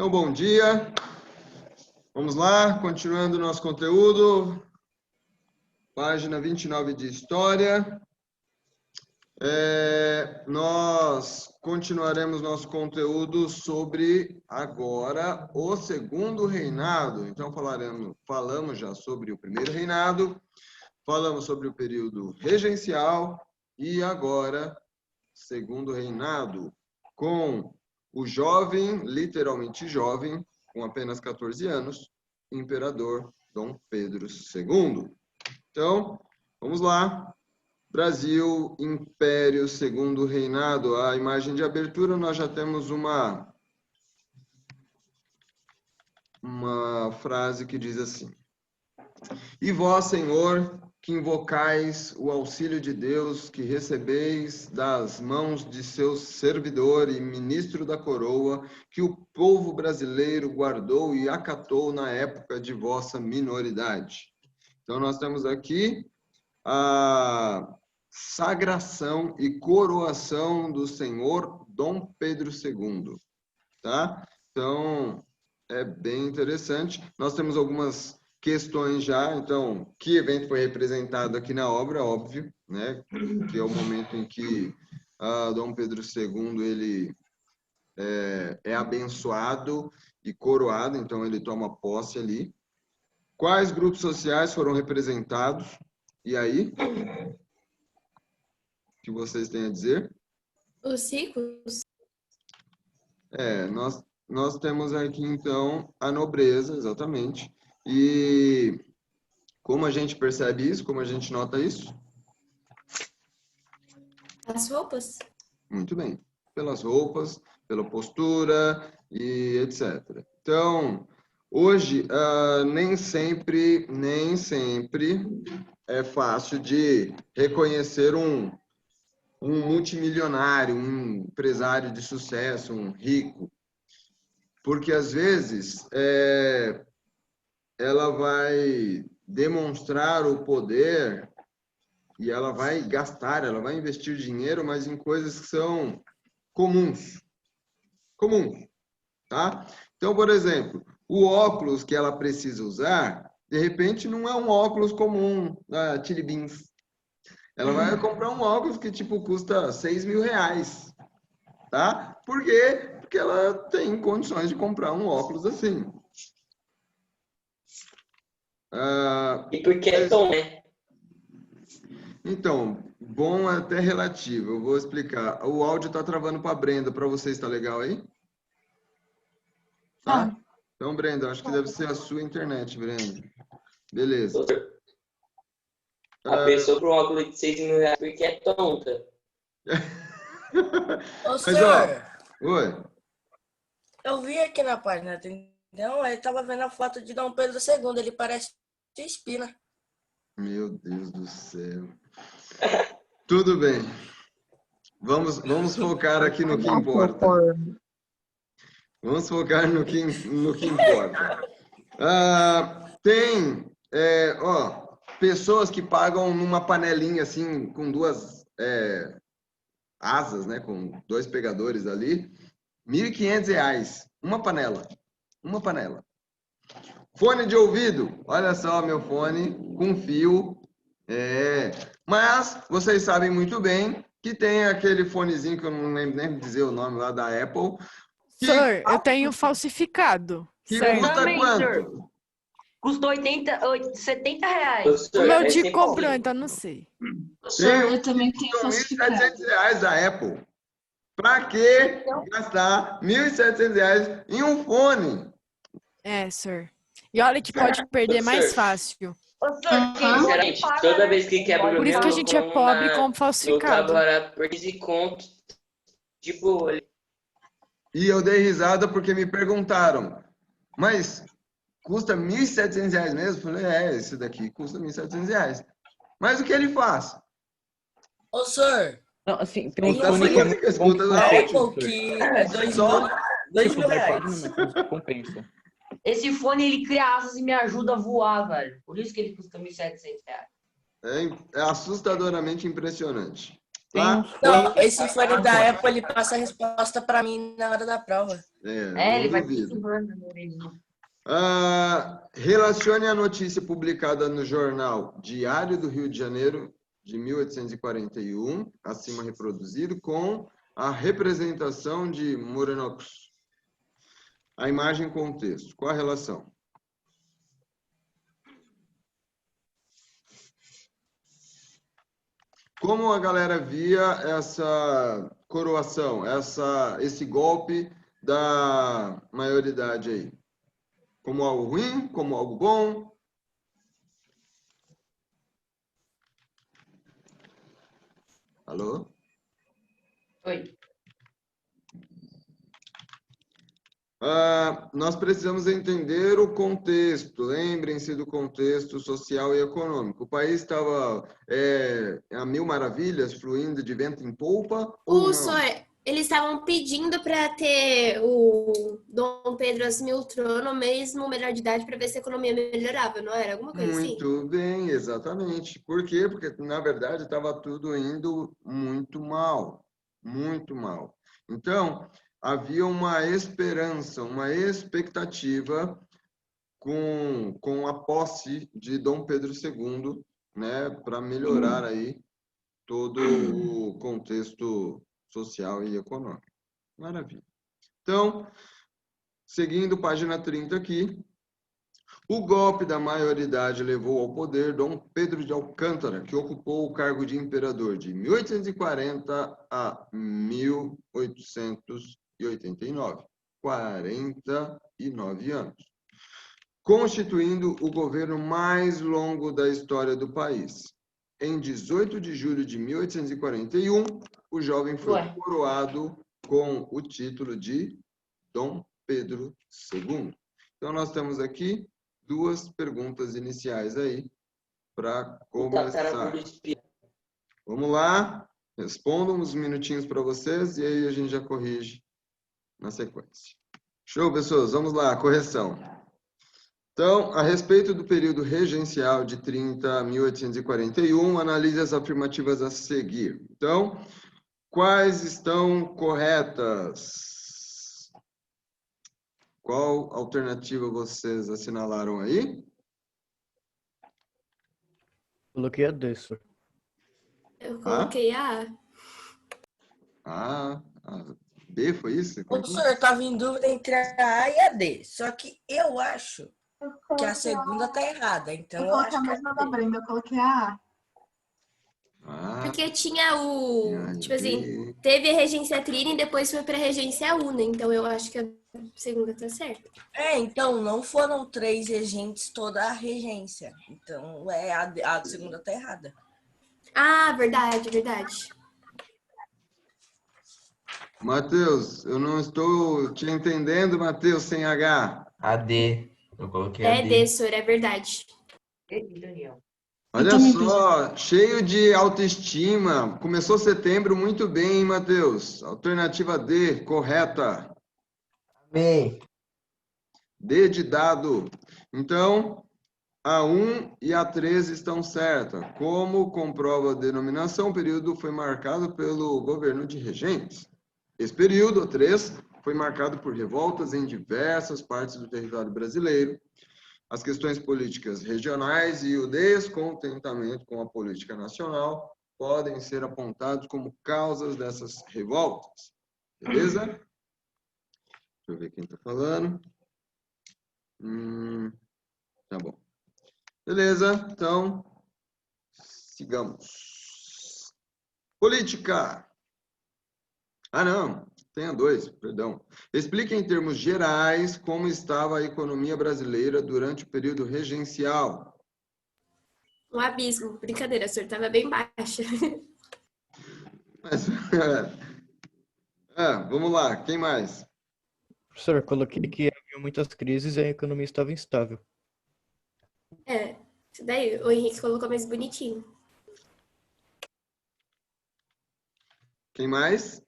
Então, bom dia. Vamos lá, continuando o nosso conteúdo. Página 29 de História. Nós continuaremos nosso conteúdo sobre, agora, o segundo reinado. Então, falamos já sobre o primeiro reinado, falamos sobre o período regencial e agora, segundo reinado, com o jovem, literalmente jovem, com apenas 14 anos, imperador Dom Pedro II. Então, vamos lá. Brasil, Império, Segundo Reinado. A imagem de abertura, nós já temos uma frase que diz assim: E vós, Senhor, que invocais o auxílio de Deus, que recebeis das mãos de seu servidor e ministro da coroa, que o povo brasileiro guardou e acatou na época de vossa minoridade. Então, nós temos aqui a sagração e coroação do Senhor Dom Pedro II, tá? Então, é bem interessante. Nós temos algumas questões já. Então, que evento foi representado aqui na obra, óbvio, né? Que é o momento em que Dom Pedro II ele é abençoado e coroado, então ele toma posse ali. Quais grupos sociais foram representados? E aí? O que vocês têm a dizer? Os ricos. Nós temos aqui, então, a nobreza, exatamente. E como a gente percebe isso? Como a gente nota isso? As roupas. Muito bem. Pelas roupas, pela postura e etc. Então, hoje, nem sempre é fácil de reconhecer um multimilionário, um empresário de sucesso, um rico. Porque, às vezes, ela vai demonstrar o poder e ela vai gastar, ela vai investir dinheiro, mas em coisas que são comuns, tá? Então, por exemplo, o óculos que ela precisa usar, de repente, não é um óculos comum da Chili Beans. Ela vai comprar um óculos que, tipo, custa R$6.000, tá? Por quê? Porque ela tem condições de comprar um óculos assim. E porque é bom, né? Então, bom é até relativo. Eu vou explicar. O áudio está travando para a Brenda. Para você está legal aí? Tá? Então, Brenda, acho que deve ser a sua internet, Brenda. Beleza. Doutor, a pessoa com um óculos de R$6.000 porque é tonta. Ô, Mas, senhor, oi. eu vi aqui na página, entendeu? Ele tava vendo a foto de Dom Pedro II, ele parece de espina. Meu Deus do céu. Tudo bem. Vamos focar aqui no que importa. Vamos focar no que importa. Tem, pessoas que pagam numa panelinha assim, com duas asas, né? Com dois pegadores ali, R$1.500. Uma panela. Fone de ouvido. Olha só meu fone com fio. Mas vocês sabem muito bem que tem aquele fonezinho que eu não lembro nem dizer o nome lá da Apple. Sir, eu tenho falsificado. Que Certo. custa Também, quanto? senhor. Custou R$70. O meu Esse tio é comprou, bom. então não sei. Eu também tenho falsificado. R$1.700 da Apple. Pra que gastar R$1.700 em um fone? Sir. E olha que pode perder mais fácil. Ô, senhor, quem Sinceramente, paga, toda né? vez que quebra Por isso que a gente é pobre e compra falsificado. No barato por 15 conto, tipo, E eu dei risada porque me perguntaram, mas custa R$1.700 mesmo? Eu falei, esse daqui custa R$1.700. Mas o que ele faz? Ô, senhor, Não, assim, tem um Tem fone que é música, muito bom que escuta, a compensa. Apple que é dois Só? mil Tipo, reais. não, mas compensa. Esse fone, ele cria asas e me ajuda a voar, velho. Por isso que ele custa R$1.700. É assustadoramente impressionante. Tem Tá? uns Não, fones. esse fone da Apple, ele passa a resposta pra mim na hora da prova. Ele não vai duvido. sussurrando na orelhinha. Relacione a notícia publicada no jornal Diário do Rio de Janeiro, de 1841, acima reproduzido, com a representação de Morenox. A imagem com o texto. Qual a relação? Como a galera via essa coroação, esse golpe da maioridade aí? Como algo ruim? Como algo bom? Alô? Oi. Nós precisamos entender o contexto. Lembrem-se do contexto social e econômico. O país estava a mil maravilhas, fluindo de vento em polpa ou não? Senhor, eles estavam pedindo para ter o Dom Pedro assumir o trono, mesmo menor de idade, para ver se a economia melhorava, não era? Alguma coisa assim? Muito bem, exatamente. Por quê? Porque, na verdade, estava tudo indo muito mal. Muito mal. Então, havia uma esperança, uma expectativa com a posse de Dom Pedro II, né, para melhorar aí todo o contexto social e econômico. Maravilha. Então, seguindo página 30 aqui, o golpe da maioridade levou ao poder Dom Pedro de Alcântara, que ocupou o cargo de imperador de 1840 a 1889. 49 anos. Constituindo o governo mais longo da história do país. Em 18 de julho de 1841, o jovem foi coroado com o título de Dom Pedro II. Então, nós temos aqui duas perguntas iniciais aí para começar. Vamos lá, respondam uns minutinhos para vocês e aí a gente já corrige na sequência. Show, pessoas? Vamos lá, correção. Então, a respeito do período regencial de 30 a 1841, analise as afirmativas a seguir. Então, quais estão corretas? Qual alternativa vocês assinalaram aí? Coloquei a D, senhor. Eu coloquei A. B, foi isso? O senhor estava em dúvida entre a A e a D. Só que eu acho que a segunda tá errada. Então, Eu eu coloquei acho a que é mesma a da D. Brenda, eu coloquei a Porque tinha tipo assim, teve a regência trina e depois foi pra regência una. Então eu acho que a segunda tá certa. Então, não foram 3 regentes toda a regência. Então, a segunda tá errada. Ah, verdade, verdade. Matheus, eu não estou te entendendo, Matheus, sem H. A D. Eu coloquei a É D. D, senhor, é verdade. Daniel. Olha só, cheio de autoestima. Começou setembro muito bem, hein, Matheus? Alternativa D, correta. Amém. D de dado. Então, a 1 e a 3 estão certas. Como comprova a denominação, o período foi marcado pelo governo de regentes. Esse período, a 3, foi marcado por revoltas em diversas partes do território brasileiro, as questões políticas regionais e o descontentamento com a política nacional podem ser apontados como causas dessas revoltas. Beleza? Deixa eu ver quem está falando. Tá bom. Beleza, então, sigamos. Política. Não, tem a 2, perdão. Explique em termos gerais como estava a economia brasileira durante o período regencial. Um abismo. Brincadeira, senhor, tava bem baixa. Mas, vamos lá, quem mais? Professor, eu coloquei que havia muitas crises e a economia estava instável. Isso daí, o Henrique colocou mais bonitinho. Quem mais?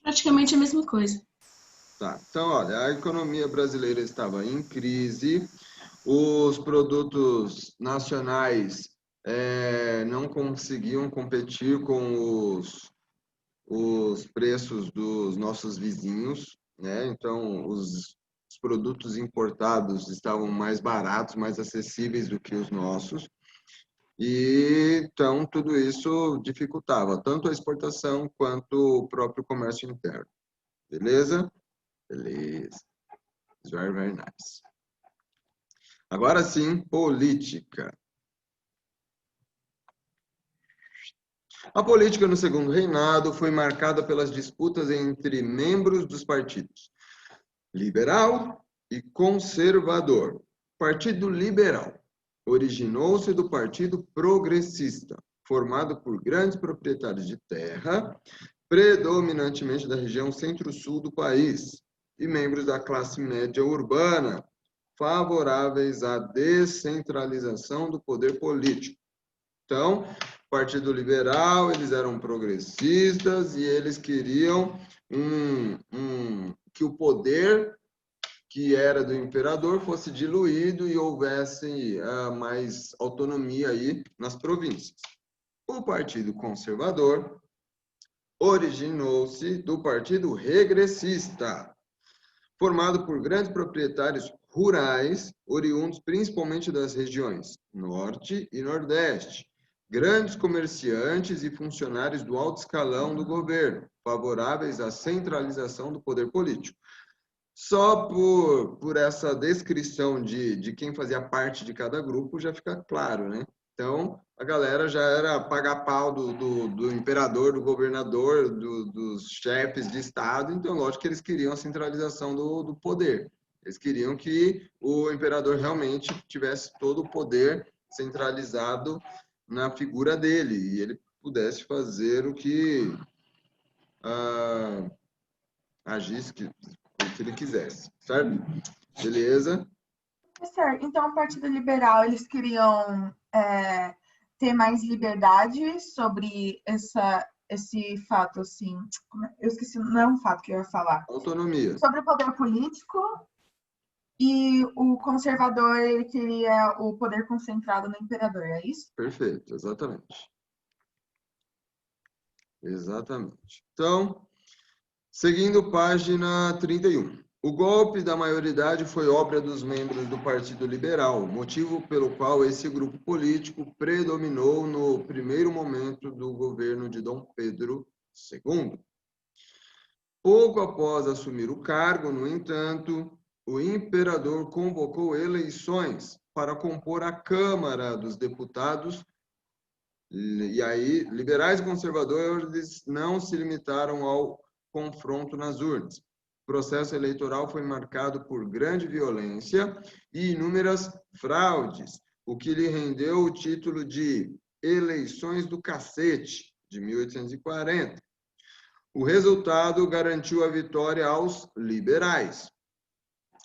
praticamente a mesma coisa. Tá, então, olha, a economia brasileira estava em crise, os produtos nacionais não conseguiam competir com os preços dos nossos vizinhos, né? Então, os produtos importados estavam mais baratos, mais acessíveis do que os nossos. E, então, tudo isso dificultava tanto a exportação quanto o próprio comércio interno. Beleza? Beleza. Very, very nice. Agora sim, política. A política no segundo reinado foi marcada pelas disputas entre membros dos partidos liberal e conservador. Partido Liberal originou-se do Partido Progressista, formado por grandes proprietários de terra, predominantemente da região centro-sul do país, e membros da classe média urbana, favoráveis à descentralização do poder político. Então, Partido Liberal, eles eram progressistas e eles queriam que o poder que era do imperador fosse diluído e houvesse mais autonomia aí nas províncias. O Partido Conservador originou-se do Partido Regressista, formado por grandes proprietários rurais, oriundos principalmente das regiões Norte e Nordeste, grandes comerciantes e funcionários do alto escalão do governo, favoráveis à centralização do poder político. Só por essa descrição de quem fazia parte de cada grupo já fica claro, né? Então, a galera já era pagar pau do imperador, do governador, dos chefes de Estado. Então, lógico que eles queriam a centralização do poder. Eles queriam que o imperador realmente tivesse todo o poder centralizado na figura dele e ele pudesse fazer o que agisse, o que ele quisesse, certo? Beleza? Certo. Então, o Partido Liberal, eles queriam ter mais liberdade sobre esse fato, assim... Eu esqueci, não é um fato que eu ia falar. Autonomia. Sobre o poder político. E o conservador, ele queria o poder concentrado no imperador, é isso? Perfeito, exatamente. Exatamente. Então, seguindo página 31. O golpe da maioridade foi obra dos membros do Partido Liberal, motivo pelo qual esse grupo político predominou no primeiro momento do governo de Dom Pedro II. Pouco após assumir o cargo, no entanto, o imperador convocou eleições para compor a Câmara dos Deputados, e aí liberais e conservadores não se limitaram ao confronto nas urnas. O processo eleitoral foi marcado por grande violência e inúmeras fraudes, o que lhe rendeu o título de Eleições do Cacete, de 1840. O resultado garantiu a vitória aos liberais.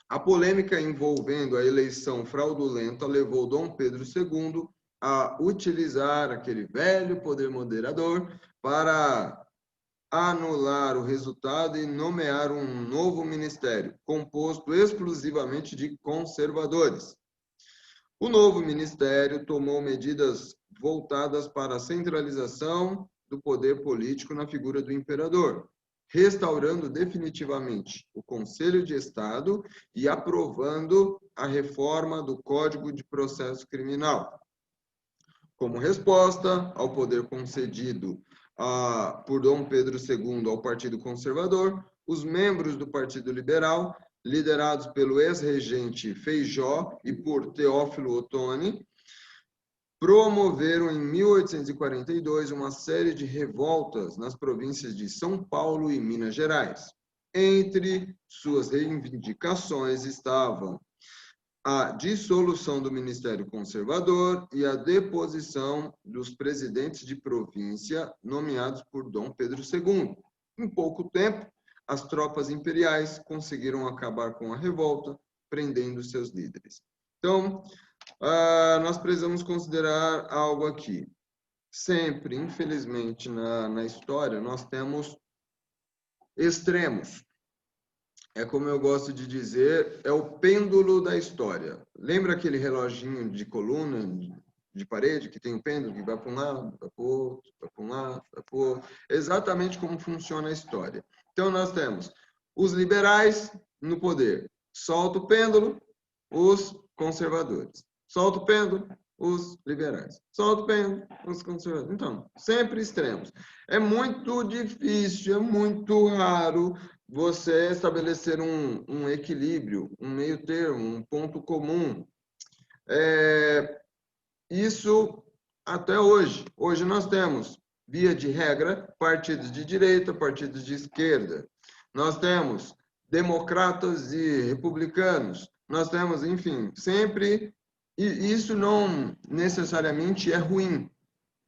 A polêmica envolvendo a eleição fraudulenta levou Dom Pedro II a utilizar aquele velho poder moderador para anular o resultado e nomear um novo ministério, composto exclusivamente de conservadores. O novo ministério tomou medidas voltadas para a centralização do poder político na figura do imperador, restaurando definitivamente o Conselho de Estado e aprovando a reforma do Código de Processo Criminal. Como resposta ao poder concedido por Dom Pedro II ao Partido Conservador, os membros do Partido Liberal, liderados pelo ex-regente Feijó e por Teófilo Otoni, promoveram em 1842 uma série de revoltas nas províncias de São Paulo e Minas Gerais. Entre suas reivindicações estavam a dissolução do Ministério Conservador e a deposição dos presidentes de província nomeados por Dom Pedro II. Em pouco tempo, as tropas imperiais conseguiram acabar com a revolta, prendendo seus líderes. Então, nós precisamos considerar algo aqui. Sempre, infelizmente, na história, nós temos extremos. É como eu gosto de dizer, é o pêndulo da história. Lembra aquele reloginho de coluna de parede, que tem um pêndulo que vai para um lado, vai para o outro, vai para um lado, vai para o outro. Exatamente como funciona a história. Então, nós temos os liberais no poder. Solta o pêndulo, os conservadores. Solta o pêndulo, os liberais. Solta o pêndulo, os conservadores. Então, sempre extremos. É muito difícil, é muito raro você estabelecer um equilíbrio, um meio termo, um ponto comum. Isso até hoje. Hoje nós temos, via de regra, partidos de direita, partidos de esquerda. Nós temos democratas e republicanos. Nós temos, enfim, sempre... E isso não necessariamente é ruim.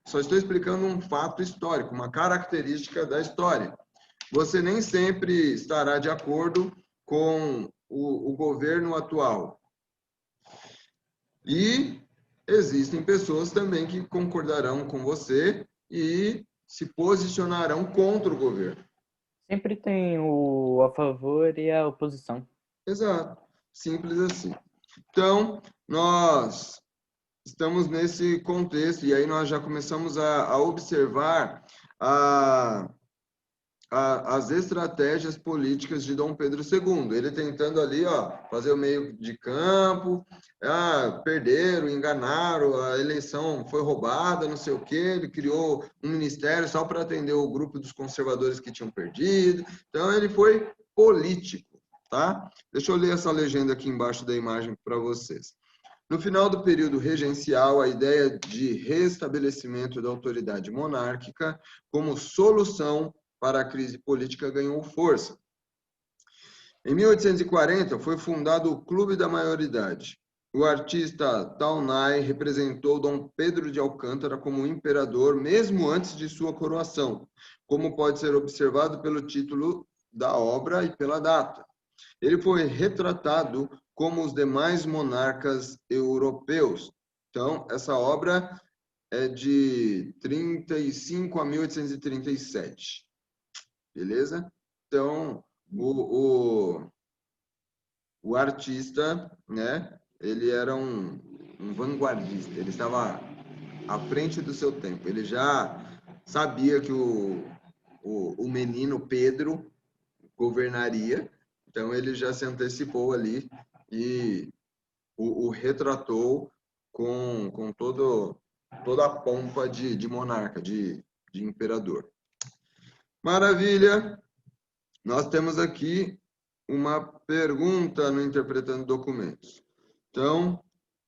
Só estou explicando um fato histórico, uma característica da história. Você nem sempre estará de acordo com o governo atual. E existem pessoas também que concordarão com você e se posicionarão contra o governo. Sempre tem o a favor e a oposição. Exato. Simples assim. Então, nós estamos nesse contexto e aí nós já começamos a observar as estratégias políticas de Dom Pedro II. Ele tentando ali, fazer o meio de campo, perderam, enganaram, a eleição foi roubada, não sei o quê. Ele criou um ministério só para atender o grupo dos conservadores que tinham perdido. Então, ele foi político, tá? Deixa eu ler essa legenda aqui embaixo da imagem para vocês. No final do período regencial, a ideia de restabelecimento da autoridade monárquica como solução para a crise política ganhou força. Em 1840, foi fundado o Clube da Maioridade. O artista Taunay representou Dom Pedro de Alcântara como imperador, mesmo antes de sua coroação, como pode ser observado pelo título da obra e pela data. Ele foi retratado como os demais monarcas europeus. Então, essa obra é de 35 a 1837. Beleza? Então, o artista, né, ele era um vanguardista, ele estava à frente do seu tempo. Ele já sabia que o menino Pedro governaria, então ele já se antecipou ali e o retratou com toda a pompa de monarca, de imperador. Maravilha! Nós temos aqui uma pergunta no Interpretando Documentos. Então,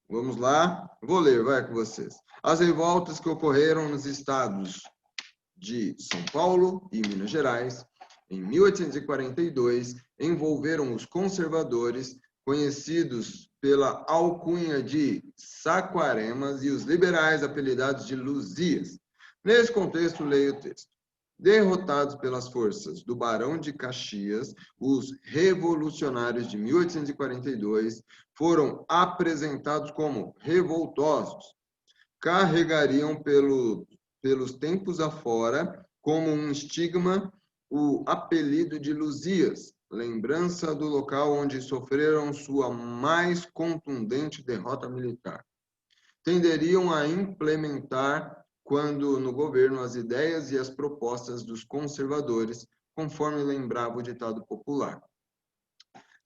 vamos lá. Vou ler, vai com vocês. As revoltas que ocorreram nos estados de São Paulo e Minas Gerais, em 1842, envolveram os conservadores, conhecidos pela alcunha de Saquaremas, e os liberais, apelidados de Luzias. Nesse contexto, leio o texto. Derrotados pelas forças do Barão de Caxias, os revolucionários de 1842 foram apresentados como revoltosos. Carregariam pelos tempos afora, como um estigma, o apelido de Luzias, lembrança do local onde sofreram sua mais contundente derrota militar. Tenderiam a implementar, quando no governo, as ideias e as propostas dos conservadores, conforme lembrava o ditado popular.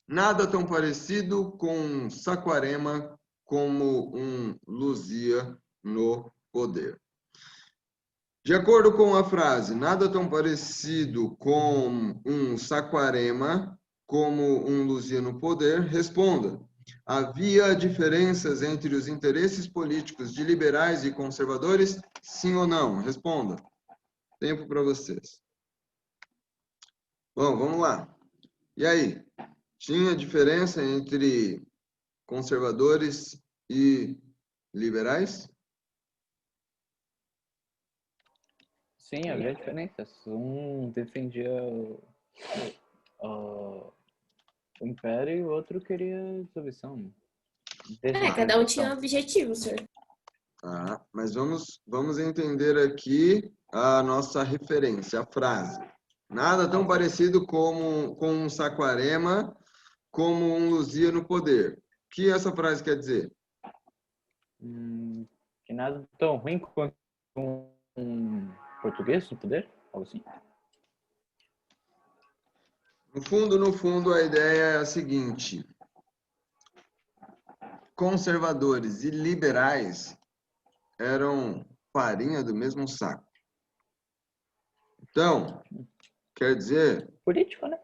Nada tão parecido com um Saquarema como um Luzia no poder. De acordo com a frase, nada tão parecido com um Saquarema como um Luzia no poder, responda. Havia diferenças entre os interesses políticos de liberais e conservadores? Sim ou não? Responda. Tempo para vocês. Bom, vamos lá. E aí? Tinha diferença entre conservadores e liberais? Sim, havia diferenças. Um defendia o império e o outro queria dissolução. Cada um tinha um objetivo, senhor. Mas vamos entender aqui a nossa referência, a frase. Nada tão parecido com um Saquarema como um Luzia no poder. O que essa frase quer dizer? Que nada tão ruim quanto um português no poder, algo assim. No fundo, a ideia é a seguinte: conservadores e liberais eram farinha do mesmo saco. Então, quer dizer Político, né?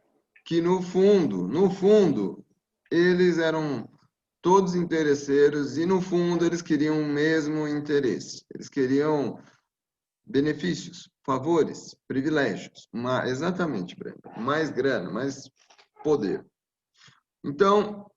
que no fundo, eles eram todos interesseiros e no fundo eles queriam o mesmo interesse. Eles queriam benefícios, favores, privilégios. Exatamente, Breno. Mais grana, mais poder. Então,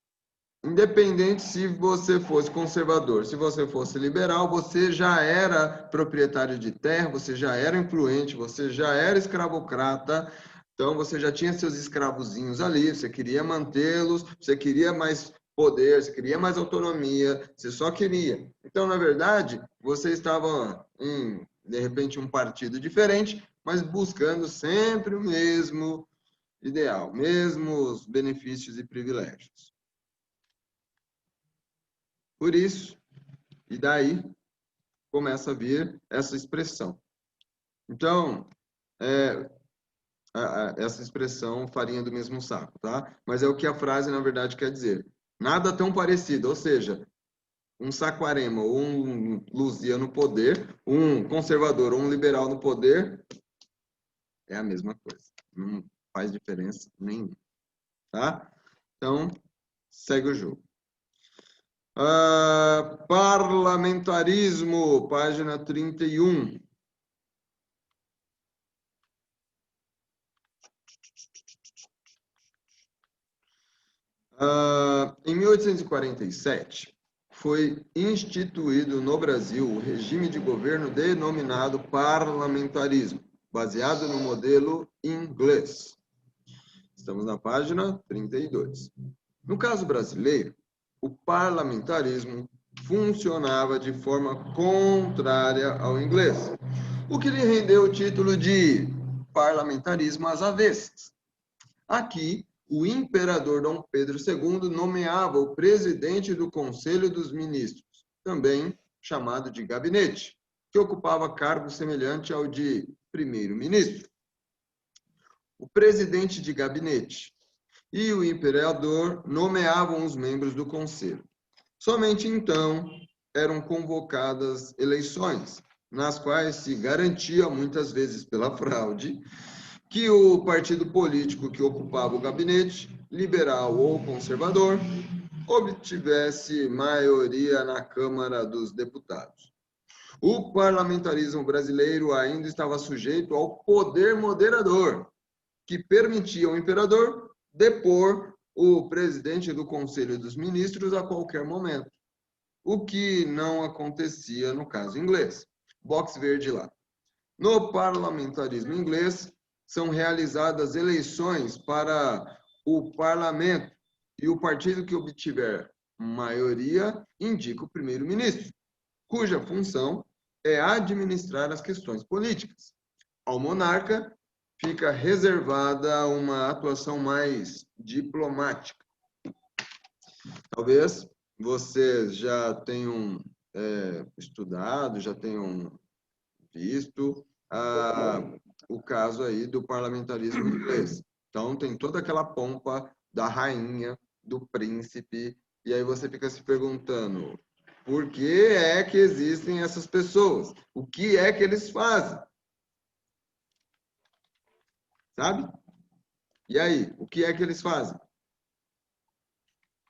independente se você fosse conservador, se você fosse liberal, você já era proprietário de terra, você já era influente, você já era escravocrata, então você já tinha seus escravozinhos ali, você queria mantê-los, você queria mais poder, você queria mais autonomia, você só queria. Então, na verdade, você estava em, de repente, um partido diferente, mas buscando sempre o mesmo ideal, mesmos benefícios e privilégios. Por isso, e daí, começa a vir essa expressão. Então, essa expressão farinha do mesmo saco, tá? Mas é o que a frase, na verdade, quer dizer. Nada tão parecido, ou seja, um Saquarema ou um Luzia no poder, um conservador ou um liberal no poder, é a mesma coisa. Não faz diferença nenhuma, tá? Então, segue o jogo. Parlamentarismo, página 31. Em 1847, foi instituído no Brasil o regime de governo denominado parlamentarismo, baseado no modelo inglês. Estamos na página 32. No caso brasileiro, o parlamentarismo funcionava de forma contrária ao inglês, o que lhe rendeu o título de parlamentarismo às avessas. Aqui, o imperador Dom Pedro II nomeava o presidente do Conselho dos Ministros, também chamado de gabinete, que ocupava cargo semelhante ao de primeiro-ministro. O presidente de gabinete e o imperador nomeavam os membros do conselho. Somente então eram convocadas eleições, nas quais se garantia, muitas vezes pela fraude, que o partido político que ocupava o gabinete, liberal ou conservador, obtivesse maioria na Câmara dos Deputados. O parlamentarismo brasileiro ainda estava sujeito ao poder moderador, que permitia ao imperador depor o presidente do Conselho dos Ministros a qualquer momento, o que não acontecia no caso inglês. Box verde lá. No parlamentarismo inglês, são realizadas eleições para o parlamento e o partido que obtiver maioria indica o primeiro-ministro, cuja função é administrar as questões políticas. Ao monarca fica reservada uma atuação mais diplomática. Talvez vocês já tenham estudado, já tenham visto o caso aí do parlamentarismo inglês. Então, tem toda aquela pompa da rainha, do príncipe, e aí você fica se perguntando, por que é que existem essas pessoas? O que é que eles fazem? Sabe? E aí, o que é que eles fazem?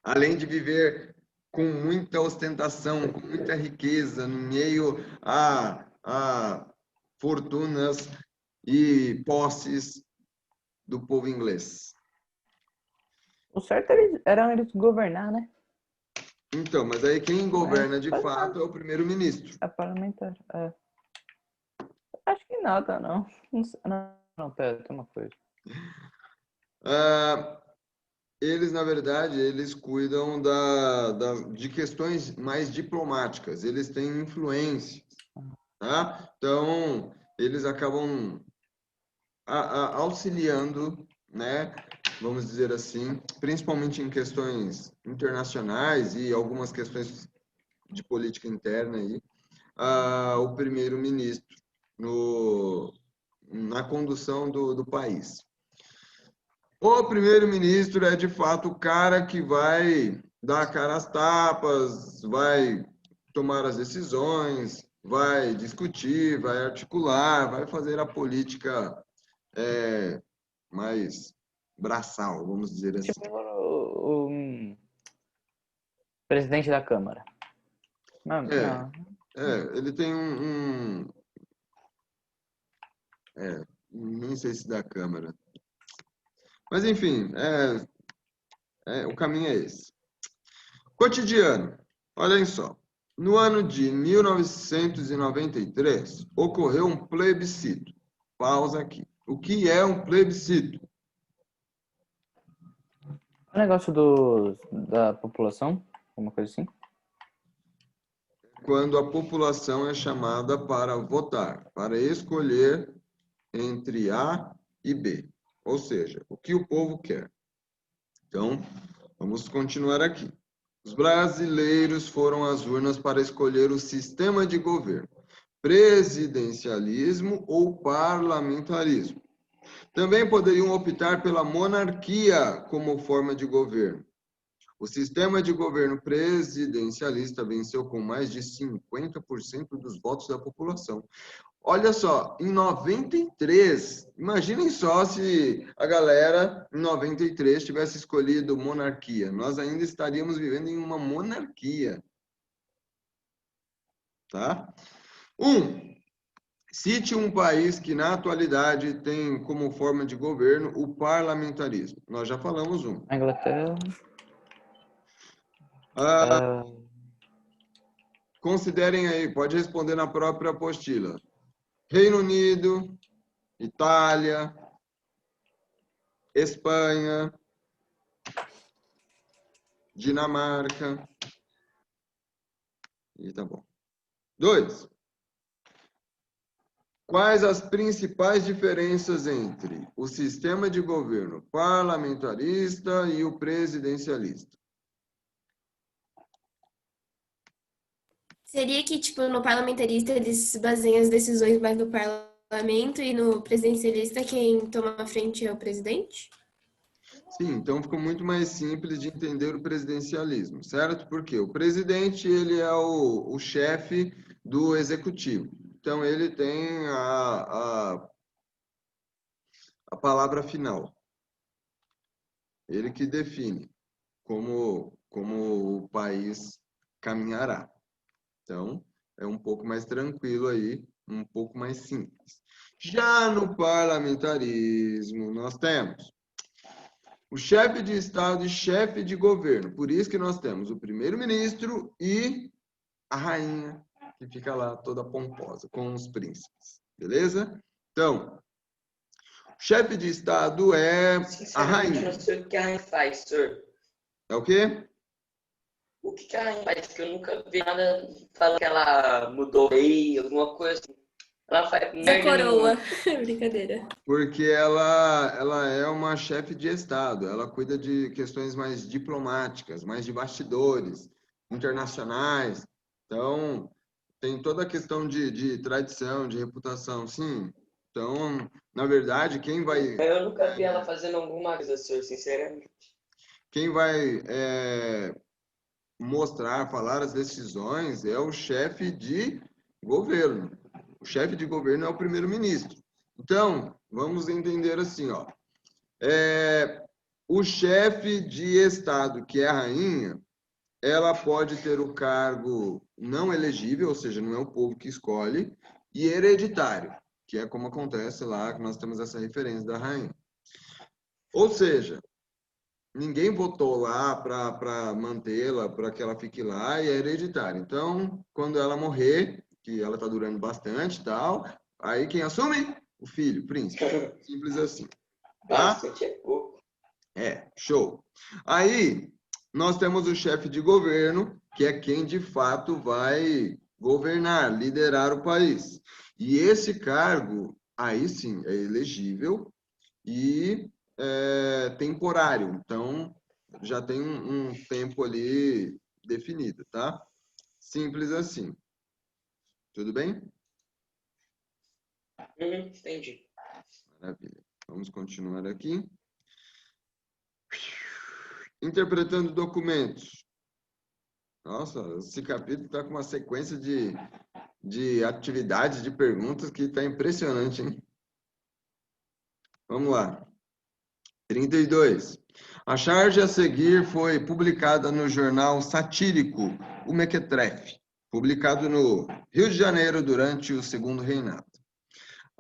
Além de viver com muita ostentação, com muita riqueza, no meio a fortunas e posses do povo inglês. O certo era eles governar, né? Então, mas aí quem governa de fato é o primeiro-ministro. É parlamentar. É. Acho que nada, não. Não, pera, tem uma coisa. Eles, na verdade, eles cuidam de questões mais diplomáticas. Eles têm influência, tá? Então, eles acabam auxiliando, né? Vamos dizer assim, principalmente em questões internacionais e algumas questões de política interna aí, o primeiro-ministro na condução do país. O primeiro-ministro é, de fato, o cara que vai dar a cara às tapas, vai tomar as decisões, vai discutir, vai articular, vai fazer a política mais braçal, vamos dizer assim. Tipo o presidente da Câmara. Não. Ele tem nem sei se da Câmara. Mas, enfim, o caminho é esse. Cotidiano. Olhem só. No ano de 1993, ocorreu um plebiscito. Pausa aqui. O que é um plebiscito? O negócio da população? Alguma coisa assim? Quando a população é chamada para votar, para escolher entre A e B. Ou seja, o que o povo quer. Então, vamos continuar aqui. Os brasileiros foram às urnas para escolher o sistema de governo, presidencialismo ou parlamentarismo. Também poderiam optar pela monarquia como forma de governo. O sistema de governo presidencialista venceu com mais de 50% dos votos da população. Olha só, em 93, imaginem só se a galera em 93 tivesse escolhido monarquia. Nós ainda estaríamos vivendo em uma monarquia. Tá? Cite um país que na atualidade tem como forma de governo o parlamentarismo. Nós já falamos um. A Inglaterra. Considerem aí, pode responder na própria apostila. Reino Unido, Itália, Espanha, Dinamarca. E tá bom. 2. Quais as principais diferenças entre o sistema de governo parlamentarista e o presidencialista? Seria que, tipo, no parlamentarista eles baseiam as decisões mais no parlamento e no presidencialista quem toma a frente é o presidente? Sim, então ficou muito mais simples de entender o presidencialismo, certo? Porque o presidente, ele é o chefe do executivo. Então, ele tem a palavra final. Ele que define como o país caminhará. Então, é um pouco mais tranquilo aí, um pouco mais simples. Já no parlamentarismo, nós temos o chefe de Estado e chefe de governo. Por isso que nós temos o primeiro-ministro e a rainha, que fica lá toda pomposa, com os príncipes. Beleza? Então, o chefe de Estado é a rainha. Eu não sei o que a rainha faz, senhor. É o quê? O que a rainha faz? Que eu nunca vi nada falando que ela mudou rei, alguma coisa assim. Ela faz Da coroa. Brincadeira. Porque ela é uma chefe de Estado. Ela cuida de questões mais diplomáticas, mais de bastidores, internacionais. Então, tem toda a questão de tradição, de reputação, sim. Então, na verdade, quem vai... Eu nunca vi ela fazendo alguma coisa, senhor, sinceramente. Quem vai mostrar, falar as decisões é o chefe de governo. O chefe de governo é o primeiro-ministro. Então, vamos entender assim, ó. O chefe de Estado, que é a rainha, ela pode ter o cargo não elegível, ou seja, não é o povo que escolhe, e hereditário, que é como acontece lá, que nós temos essa referência da rainha. Ou seja, ninguém votou lá para mantê-la, para que ela fique lá, e é hereditário. Então, quando ela morrer, que ela está durando bastante e tal, aí quem assume? O filho, o príncipe. Simples assim. Tá? Bastante é pouco. Show. Aí, nós temos o chefe de governo, que é quem de fato vai governar, liderar o país. E esse cargo, aí sim, é elegível e temporário. Então, já tem um tempo ali definido, tá? Simples assim. Tudo bem? Entendi. Maravilha. Vamos continuar aqui. Interpretando documentos. Nossa, esse capítulo está com uma sequência de atividades, de perguntas que está impressionante, hein? Vamos lá. 32. A charge a seguir foi publicada no jornal satírico O Mequetrefe, publicado no Rio de Janeiro durante o Segundo Reinado.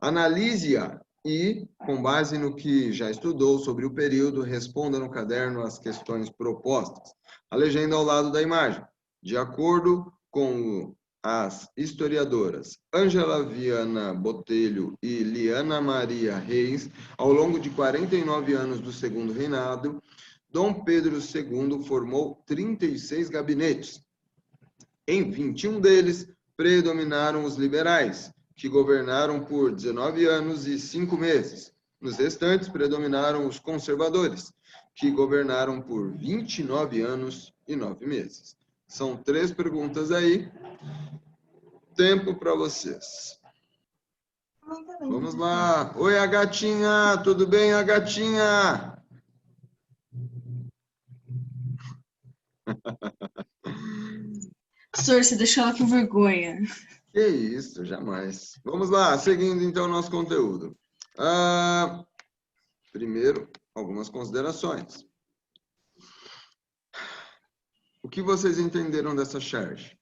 Analise-a e, com base no que já estudou sobre o período, responda no caderno as questões propostas. A legenda ao lado da imagem. De acordo com as historiadoras Ângela Viana Botelho e Liana Maria Reis, ao longo de 49 anos do Segundo Reinado, Dom Pedro II formou 36 gabinetes. Em 21 deles, predominaram os liberais, que governaram por 19 anos e 5 meses. Nos restantes, predominaram os conservadores, que governaram por 29 anos e 9 meses. São 3 perguntas aí. Tempo para vocês. Vamos lá. Oi, a gatinha. Tudo bem, a gatinha? Professor, você deixou ela com vergonha. Que isso, jamais. Vamos lá, seguindo então o nosso conteúdo. Primeiro, algumas considerações. O que vocês entenderam dessa charge?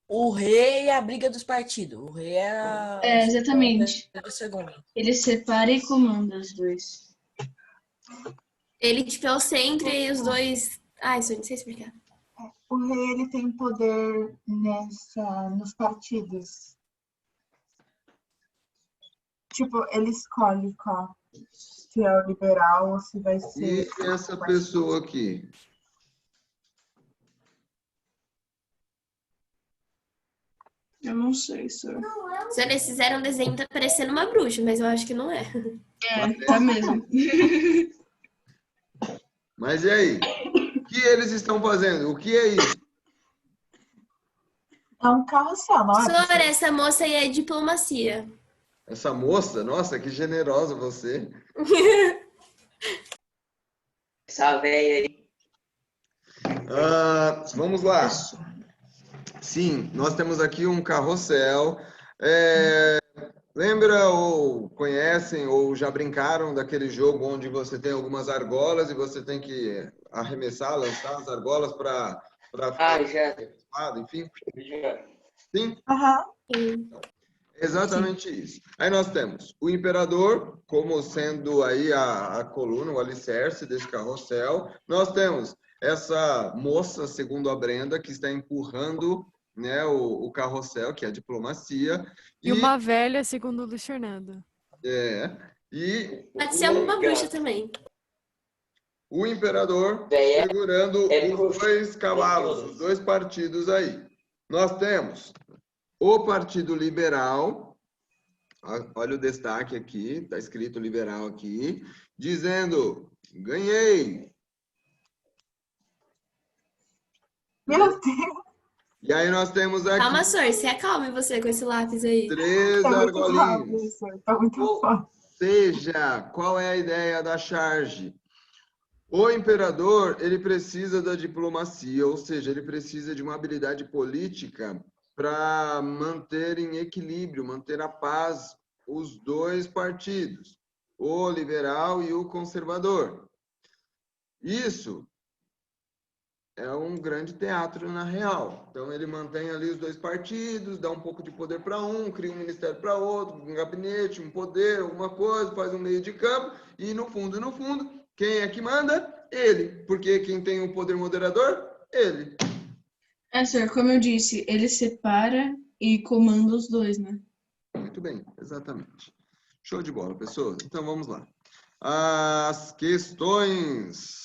O rei e a briga dos partidos. O rei era... exatamente. o segundo. Ele separa e comanda os dois. Ele, tipo, é o centro e os dois... isso eu não sei explicar. O rei, ele tem poder nos partidos. Tipo, ele escolhe qual, se é o liberal ou se vai ser... E essa pessoa aqui? Eu não sei, senhor. Se eles fizeram um desenho, tá parecendo uma bruxa, mas eu acho que não é. Tá mesmo. Mas e aí? O que eles estão fazendo? O que é isso? É um carrossel, não é? Senhor, essa moça aí é diplomacia. Essa moça? Nossa, que generosa você. Essa velha aí. Vamos lá. Sim, nós temos aqui um carrossel. Lembra ou conhecem ou já brincaram daquele jogo onde você tem algumas argolas e você tem que arremessar, lançar as argolas para já. enfim? Já. Sim? Sim. Exatamente isso. Aí nós temos o imperador como sendo aí a coluna, o alicerce desse carrossel. Nós temos essa moça, segundo a Brenda, que está empurrando, né, o carrossel, que é a diplomacia. E uma velha, segundo o Luiz Fernando. Pode ser uma bruxa também. O imperador segurando os 2 cavalos, os 2 partidos aí. Nós temos o Partido Liberal, olha o destaque aqui, está escrito liberal aqui, dizendo, ganhei. Meu Deus! E aí nós temos aqui... Calma, senhor, se acalme você com esse lápis aí. 3 argolinhas. Tá muito fácil. Ou seja, qual é a ideia da charge? O imperador, ele precisa da diplomacia, ou seja, ele precisa de uma habilidade política para manter em equilíbrio, manter a paz os 2 partidos, o liberal e o conservador. Isso é um grande teatro na real. Então, ele mantém ali os 2 partidos, dá um pouco de poder para um, cria um ministério para outro, um gabinete, um poder, alguma coisa, faz um meio de campo, e no fundo, quem é que manda? Ele. Porque quem tem o poder moderador? Ele. Senhor, como eu disse, ele separa e comanda os 2, né? Muito bem, exatamente. Show de bola, pessoas. Então, vamos lá. As questões.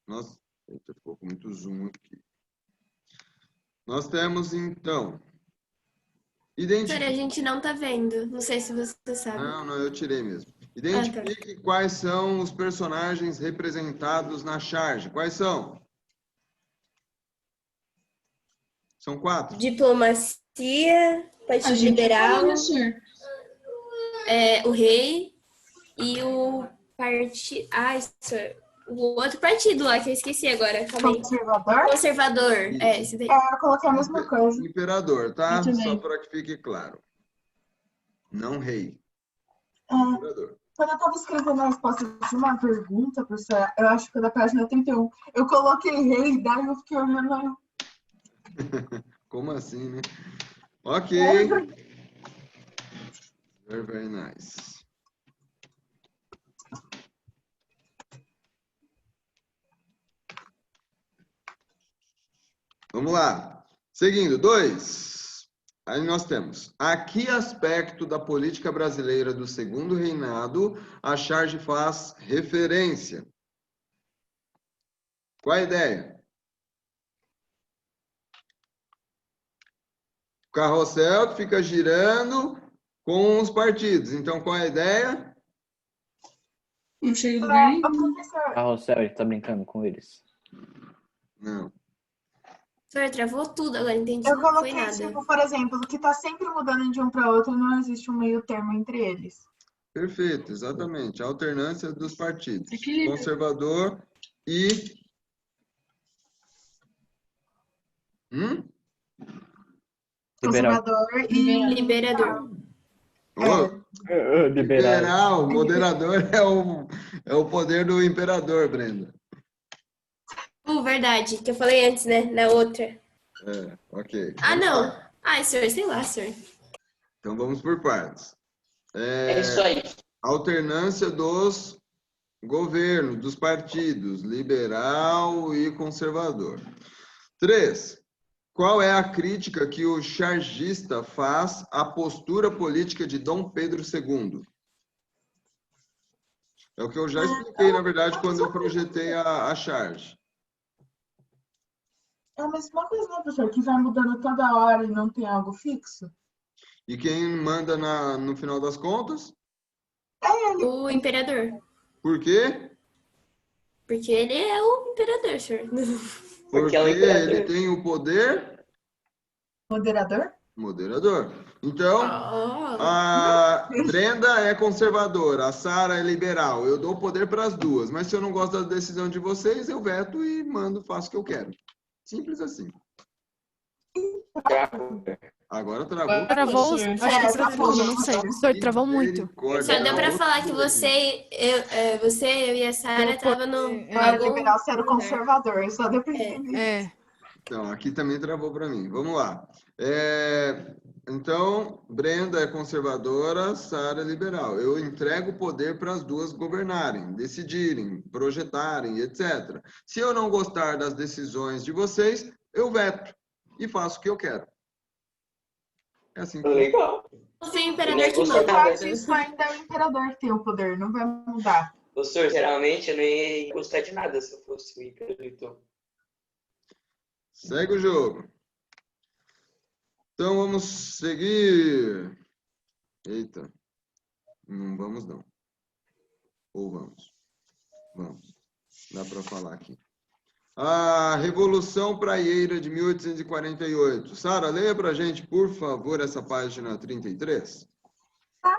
Nossa, ficou com muito zoom aqui. Nós temos, então... Senhor, a gente não tá vendo. Não sei se você sabe. Não, eu tirei mesmo. Identifique quais são os personagens representados na charge. Quais são? São 4. Diplomacia, A Partido gente Liberal, falou, né, senhor? o rei e o partido... Ai, senhor, o outro partido lá, que eu esqueci agora. Calma aí. Conservador? Conservador. Isso. Esse daí. Eu coloquei a mesma coisa. Imperador, tá? Eu também. Só para que fique claro. Não rei. É, Imperador. quando eu estava escrevendo a resposta de uma pergunta, professora, eu acho que da página 81, eu coloquei rei, daí eu fiquei olhando. Como assim, né? Ok. Very, very nice. Vamos lá. Seguindo, 2. Aí nós temos, a que aspecto da política brasileira do segundo reinado a charge faz referência? Qual a ideia? O carrossel que fica girando com os partidos. Então, qual é a ideia? Não chega em lugar nenhum. Professor, Carrossel, ele tá brincando com eles. Não. Senhor, travou tudo agora, entendi. eu Não foi coloquei, nada. tipo, por exemplo, que tá sempre mudando de um para outro, não existe um meio termo entre eles. Perfeito, exatamente. A alternância dos partidos. Equilíbrio. Conservador e... Liberal. Conservador e Liberador. Ô, Liberal. liberal, moderador é o poder do imperador, Brenda. Verdade, que eu falei antes, né? Na outra. É, ok. Ah, não. Ai, senhor, sei lá, senhor. Então vamos por partes. É isso aí. Alternância dos governos, dos partidos, liberal e conservador. 3. Qual é a crítica que o chargista faz à postura política de Dom Pedro II? É o que eu já expliquei, na verdade, quando eu projetei a charge. É a mesma coisa, né, professor? Que vai mudando toda hora e não tem algo fixo. E quem manda no final das contas? O imperador. Por quê? Porque ele é o imperador, senhor. Porque é o imperador. ele tem o poder Moderador? moderador. Então, Oh. a Brenda é conservadora, a Sara é liberal. Eu dou poder para as duas, mas se eu não gosto da decisão de vocês, eu veto e mando, faço o que eu quero. Simples assim. Agora travou. Travou, Professor, acho que travou, não sei. Senhor, travou muito. Misericórdia, Só deu pra travou falar que tudo aqui. você, eu e a Sara tava no... Não era liberal, você era conservador. Só deu pra entender. É. Então, aqui também travou para mim. Vamos lá. Então, Brenda é conservadora, Sara é liberal. Eu entrego o poder para as duas governarem, decidirem, projetarem, etc. Se eu não gostar das decisões de vocês, eu veto e faço o que eu quero. É assim que Legal. Você é o imperador que Negócio manda. Eu acho que isso ainda é o imperador que tem o poder, não vai mudar. Professor, geralmente eu não ia gostar de nada se eu fosse o imperador. segue o jogo. Então, vamos seguir. Eita. Não vamos, não. Ou vamos? Vamos. Dá para falar aqui. A Revolução Praieira de 1848. Sara, leia para a gente, por favor, essa página 33. A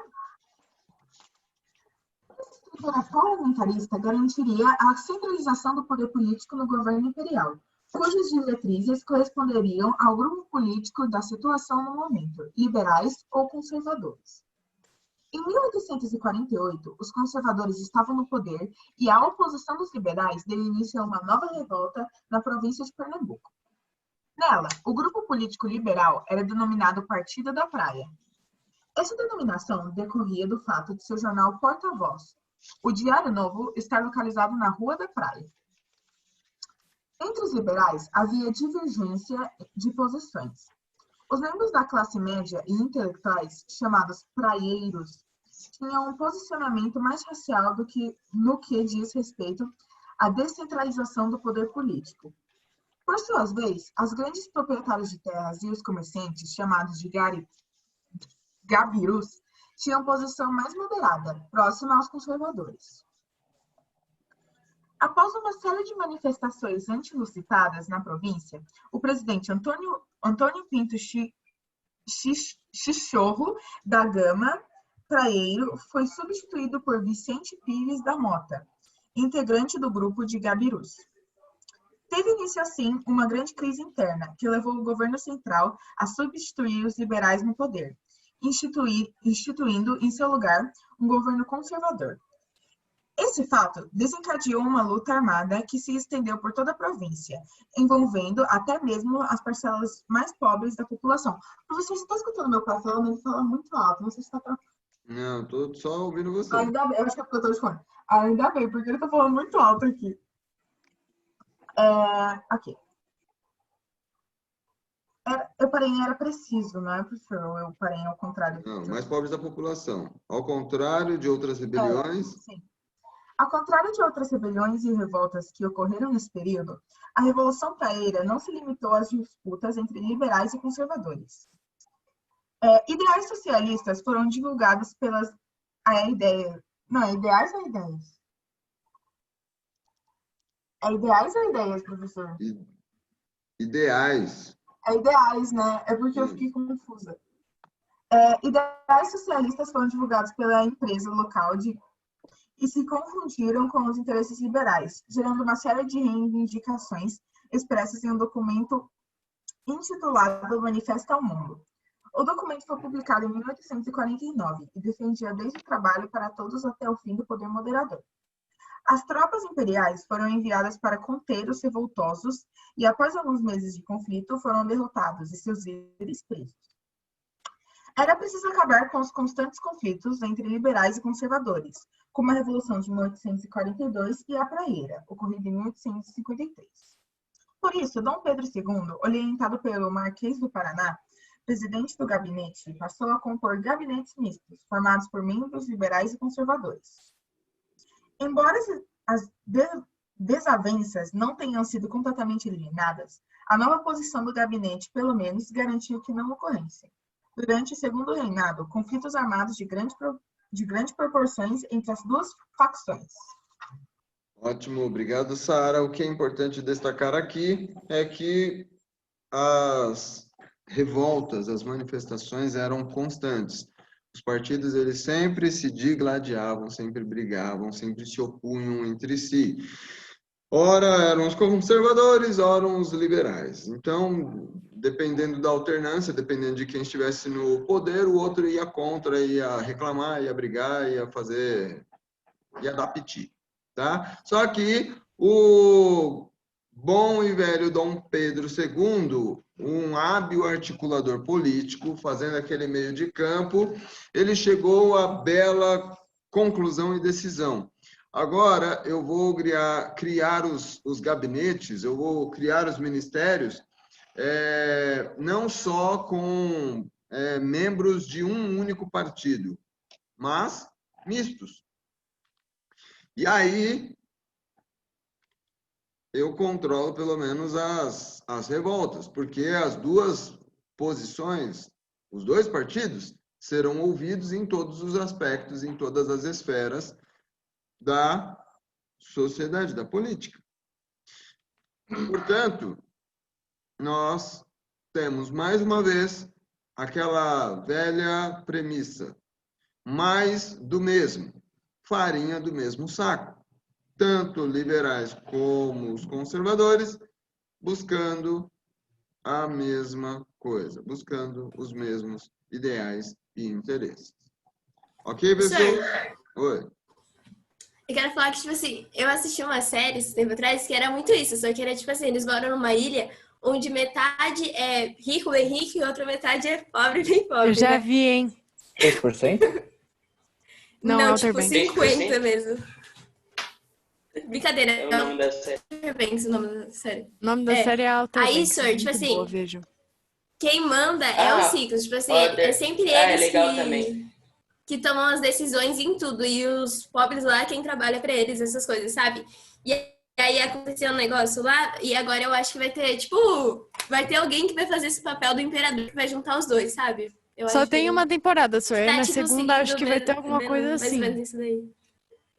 estrutura parlamentarista garantiria a centralização do poder político no governo imperial, cujas diretrizes corresponderiam ao grupo político da situação no momento, liberais ou conservadores. Em 1848, os conservadores estavam no poder e a oposição dos liberais deu início a uma nova revolta na província de Pernambuco. Nela, o grupo político liberal era denominado Partido da Praia. Essa denominação decorria do fato de seu jornal porta-voz, o Diário Novo, estar localizado na Rua da Praia. Entre os liberais, havia divergência de posições. Os membros da classe média e intelectuais, chamados praieiros, tinham um posicionamento mais racial do que no que diz respeito à descentralização do poder político. Por sua vez, as grandes proprietários de terras e os comerciantes, chamados de gabirus, tinham posição mais moderada, próxima aos conservadores. Após uma série de manifestações antilucitadas na província, o presidente Antônio Pinto Chichorro da Gama Praeiro foi substituído por Vicente Pires da Mota, integrante do grupo de Gabirus. Teve início, assim, uma grande crise interna, que levou o governo central a substituir os liberais no poder, instituindo em seu lugar um governo conservador. Esse fato desencadeou uma luta armada que se estendeu por toda a província, envolvendo até mesmo as parcelas mais pobres da população. Professor, você está escutando meu pai falando? Ele fala muito alto, não sei se está... Não, tô só ouvindo você. Ainda bem, eu acho que é porque eu tô de fone. Ainda bem, porque ele tá falando muito alto aqui. Aqui. Eu parei em era preciso, não é, professor? Eu parei ao contrário. Não, mais pobres da população. Ao contrário de outras rebeliões... Sim. Ao contrário de outras rebeliões e revoltas que ocorreram nesse período, a Revolução Praeira não se limitou às disputas entre liberais e conservadores. Ideais socialistas foram divulgados pelas ideias. Não, é ideais ou ideias? É ideais ou ideias, professor? Ideais. É ideais, né? É porque eu fiquei confusa. Ideais socialistas foram divulgados pela empresa local e se confundiram com os interesses liberais, gerando uma série de reivindicações expressas em um documento intitulado Manifesto ao Mundo. O documento foi publicado em 1849 e defendia desde o trabalho para todos até o fim do poder moderador. As tropas imperiais foram enviadas para conter os revoltosos e, após alguns meses de conflito, foram derrotados e seus líderes presos. Era preciso acabar com os constantes conflitos entre liberais e conservadores, como a Revolução de 1842 e a Praeira, ocorrida em 1853. Por isso, Dom Pedro II, orientado pelo Marquês do Paraná, presidente do gabinete, passou a compor gabinetes mistos, formados por membros liberais e conservadores. Embora as desavenças não tenham sido completamente eliminadas, a nova posição do gabinete, pelo menos, garantiu que não ocorressem. Durante o segundo reinado, conflitos armados de grandes proporções entre as duas facções. Ótimo, obrigado, Sara. O que é importante destacar aqui é que as revoltas, as manifestações eram constantes. Os partidos, eles sempre se digladiavam, sempre brigavam, sempre se opunham entre si. Ora eram os conservadores, ora os liberais. Então, dependendo da alternância, dependendo de quem estivesse no poder, o outro ia contra, ia reclamar, ia brigar, ia dar piti, tá? Só que o bom e velho Dom Pedro II, um hábil articulador político, fazendo aquele meio de campo, ele chegou à bela conclusão e decisão. Agora, eu vou criar os gabinetes, eu vou criar os ministérios, não só com membros de um único partido, mas mistos. E aí, eu controlo pelo menos as revoltas, porque as duas posições, os dois partidos, serão ouvidos em todos os aspectos, em todas as esferas da sociedade, da política. Portanto, nós temos, mais uma vez, aquela velha premissa, mais do mesmo, farinha do mesmo saco. Tanto liberais como os conservadores, buscando a mesma coisa, buscando os mesmos ideais e interesses. Ok, pessoal? Oi. Eu quero falar que, tipo assim, eu assisti uma série esse tempo atrás que era muito isso, só que era, tipo assim, eles moram numa ilha onde metade é rico, bem rico, e outra metade é pobre, bem pobre. Eu já né? vi, hein? 3%? Não, Outer tipo, Banks. 50 mesmo. Brincadeira. É o nome da série. Outer Banks, o nome da série. O nome da série é Outer Aí, Banks, sir, muito tipo assim, boa, vejo. Quem manda é os ricos, tipo assim, é sempre é eles legal também. que tomam as decisões em tudo, e os pobres lá, quem trabalha pra eles, essas coisas, sabe? E aí aconteceu um negócio lá, e agora eu acho que vai ter, tipo, vai ter alguém que vai fazer esse papel do imperador, que vai juntar os dois, sabe? Eu Só acho tem que uma temporada, só. tá, Na tipo, segunda acho que vai ter seguindo alguma coisa mais ou assim. menos isso daí.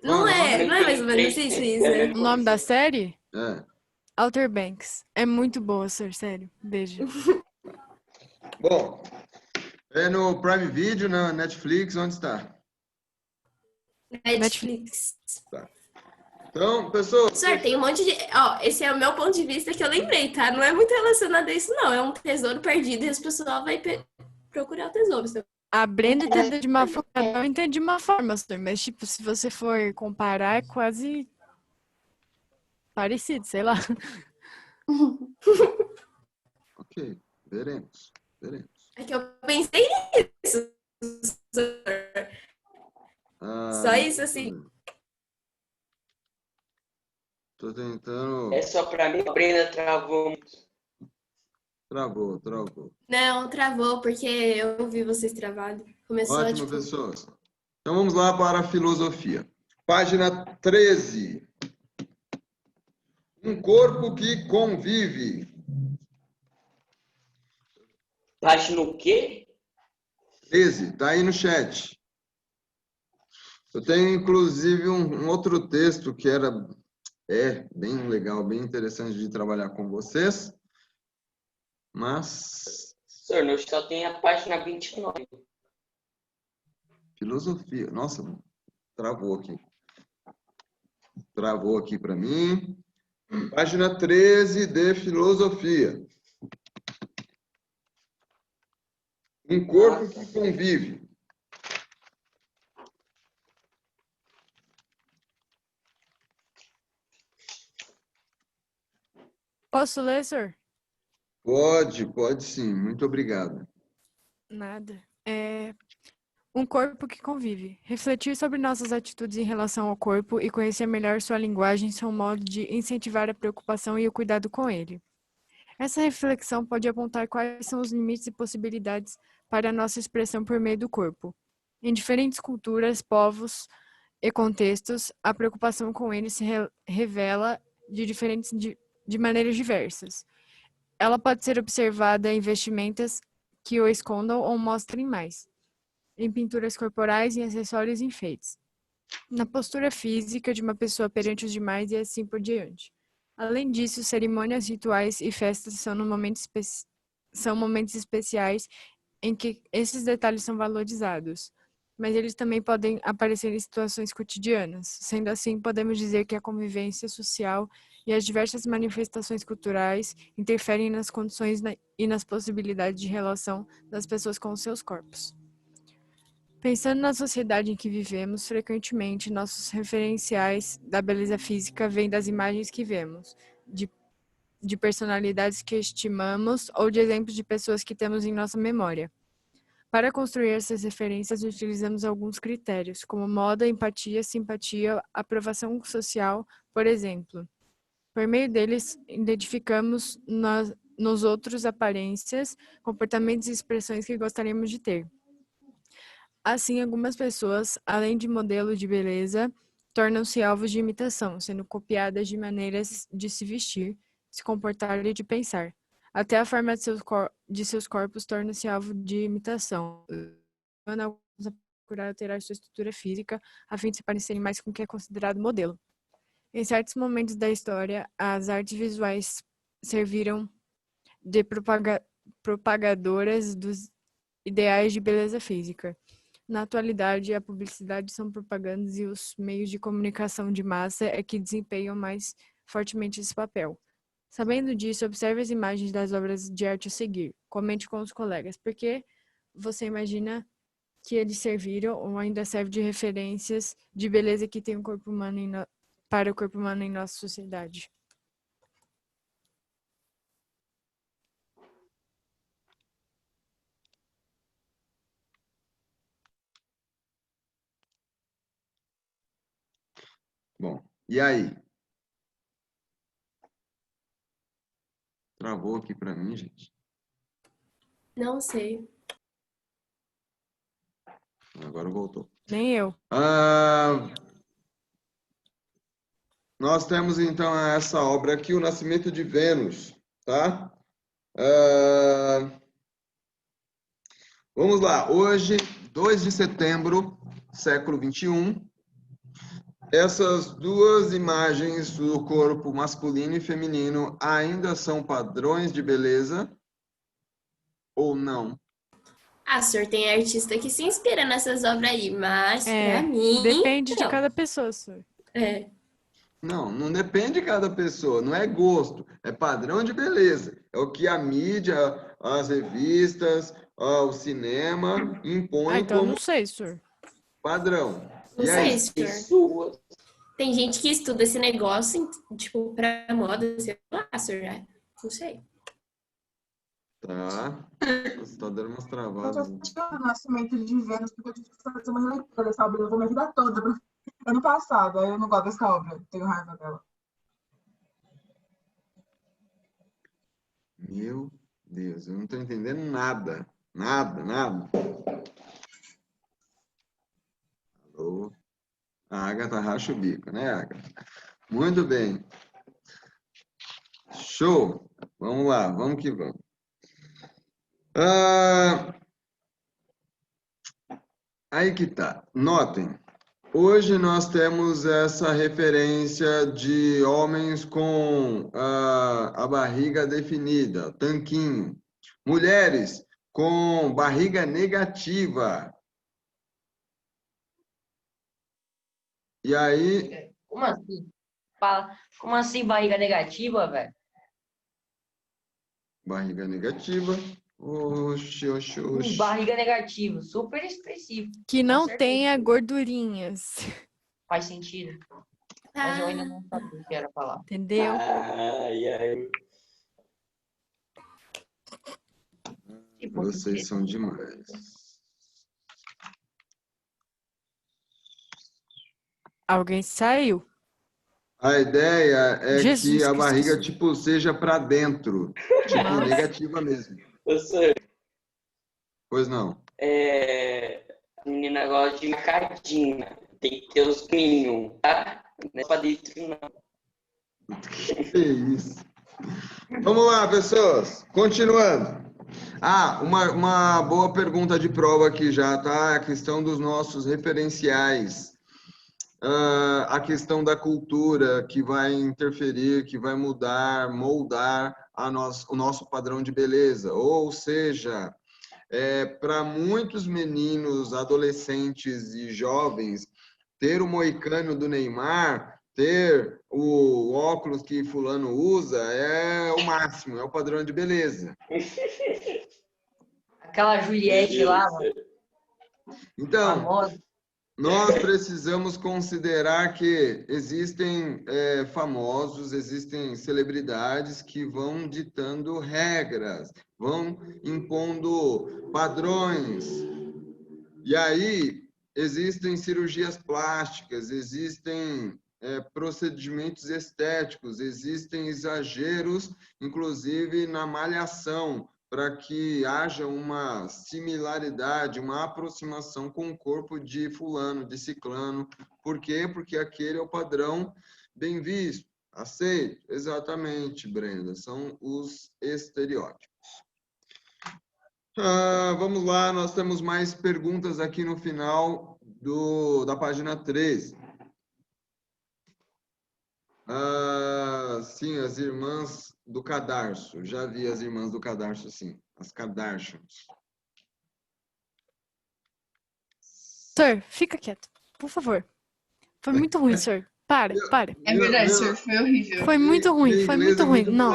Não Qual é o é, nome? não é mais ou menos isso, Isa? O nome da série? É. Outer Banks. É muito boa, sir, sério. Beijo. Bom, é no Prime Video, na Netflix, onde está? Netflix. Tá. Então, pessoas, Sir, tem um monte de. Ó, esse é o meu ponto de vista que eu lembrei, tá? Não é muito relacionado a isso, não. É um tesouro perdido e as pessoas vão procurar o tesouro. A Brenda entendeu de uma forma, eu entendi de uma forma, sir, mas tipo, se você for comparar, é quase parecido, sei lá. ok, veremos. É que eu pensei nisso. Sir. Só isso, assim. Tô tentando. É só pra mim, a Brenda travou muito. Travou. Não, travou, porque eu ouvi vocês travados. Começou, Ótimo, tipo... pessoas. Então vamos lá para a filosofia. Página 13. Um corpo que convive. Página o quê? 13, tá aí no chat. Eu tenho, inclusive, um outro texto que era bem legal, bem interessante de trabalhar com vocês. Mas... Senhor, no só tem a página 29. Filosofia. Nossa, travou aqui. Travou aqui para mim. Página 13 de filosofia. Um corpo que convive. Posso ler, sir? Pode sim. Muito obrigado. Nada. Um corpo que convive. Refletir sobre nossas atitudes em relação ao corpo e conhecer melhor sua linguagem são um modo de incentivar a preocupação e o cuidado com ele. Essa reflexão pode apontar quais são os limites e possibilidades para a nossa expressão por meio do corpo. Em diferentes culturas, povos e contextos, a preocupação com ele se revela de maneiras diversas. Ela pode ser observada em vestimentas que o escondam ou mostrem mais, em pinturas corporais e acessórios e enfeites, na postura física de uma pessoa perante os demais e assim por diante. Além disso, cerimônias, rituais e festas são momentos especiais em que esses detalhes são valorizados, mas eles também podem aparecer em situações cotidianas. Sendo assim, podemos dizer que a convivência social e as diversas manifestações culturais interferem nas condições e nas possibilidades de relação das pessoas com os seus corpos. Pensando na sociedade em que vivemos, frequentemente nossos referenciais da beleza física vêm das imagens que vemos, de personalidades que estimamos ou de exemplos de pessoas que temos em nossa memória. Para construir essas referências, utilizamos alguns critérios, como moda, empatia, simpatia, aprovação social, por exemplo. Por meio deles, identificamos nos outros aparências, comportamentos e expressões que gostaríamos de ter. Assim, algumas pessoas, além de modelos de beleza, tornam-se alvos de imitação, sendo copiadas de maneiras de se vestir, se comportar e de pensar. Até a forma de seus corpos torna-se alvo de imitação, levando alguns a procurar alterar sua estrutura física a fim de se parecerem mais com o que é considerado modelo. Em certos momentos da história, as artes visuais serviram de propagadoras dos ideais de beleza física. Na atualidade, a publicidade são propagandas e os meios de comunicação de massa é que desempenham mais fortemente esse papel. Sabendo disso, observe as imagens das obras de arte a seguir. Comente com os colegas, porque você imagina que eles serviram ou ainda servem de referências de beleza que tem o corpo humano para o corpo humano em nossa sociedade. Bom, e aí? Travou aqui para mim, gente. Não sei. Agora voltou. Nem eu. Nós temos, então, essa obra aqui, O Nascimento de Vênus, tá? Vamos lá. Hoje, 2 de setembro, século XXI, Essas duas imagens do corpo masculino e feminino ainda são padrões de beleza ou não? Ah, senhor, tem artista que se inspira nessas obras aí, mas É, pra mim, depende de não. cada pessoa, senhor. É. Não, não depende de cada pessoa, não é gosto, é padrão de beleza. É o que a mídia, as revistas, o cinema impõem Então, como não sei, senhor. padrão. Não E sei, aí? senhor. Pessoas. Tem gente que estuda esse negócio, tipo, pra moda, sei lá, senhor. Não sei. Tá. Você tá dando umas Eu travadas. tô assistindo o Nascimento de Vênus, porque eu tive que fazer uma releitura dessa obra. Eu levei minha vida toda. Ano passado, aí eu não gosto dessa obra. Tenho raiva dela. Meu Deus, eu não tô entendendo nada. Nada. Alô? A Agatha racha o bico, né, Agatha? Muito bem. Show. Vamos lá, vamos que vamos. Aí que tá. Notem. Hoje nós temos essa referência de homens com a barriga definida, tanquinho. Mulheres com barriga negativa. E aí, Como assim? Como assim barriga negativa, velho? barriga negativa. Oxi. Barriga negativa, super específico. Que Com não certeza. tenha gordurinhas. Faz sentido. Mas eu ainda não sabia o que era falar. Entendeu? Ai. Vocês são demais. Alguém saiu? A ideia é Jesus que a barriga, Cristo. tipo, seja para dentro. Tipo, Nossa. negativa mesmo. Você, Pois não. a menina gosta de marcadinha. Tem que ter os mínimos, tá? Não é pra dentro, não. Que isso. Vamos lá, pessoas. Continuando. Uma boa pergunta de prova aqui já, tá? A questão dos nossos referenciais. A questão da cultura que vai interferir, que vai mudar, moldar o nosso padrão de beleza. Ou seja, para muitos meninos, adolescentes e jovens, ter o moicano do Neymar, ter o óculos que fulano usa é o máximo, é o padrão de beleza. Aquela Juliette lá, mano, Então, famosa. nós precisamos considerar que existem famosos, existem celebridades que vão ditando regras, vão impondo padrões. E aí existem cirurgias plásticas, existem procedimentos estéticos, existem exageros, inclusive na malhação, para que haja uma similaridade, uma aproximação com o corpo de fulano, de ciclano. Por quê? Porque aquele é o padrão bem visto, aceito. Exatamente, Brenda, são os estereótipos. Vamos lá, nós temos mais perguntas aqui no final da página 13. Sim, as irmãs do cadarço. Já vi as irmãs do cadarço, sim. As Kardashians. Senhor, fica quieto, por favor. Foi muito ruim, senhor. Para. É verdade, senhor, foi horrível. Foi muito ruim, foi muito ruim. Não,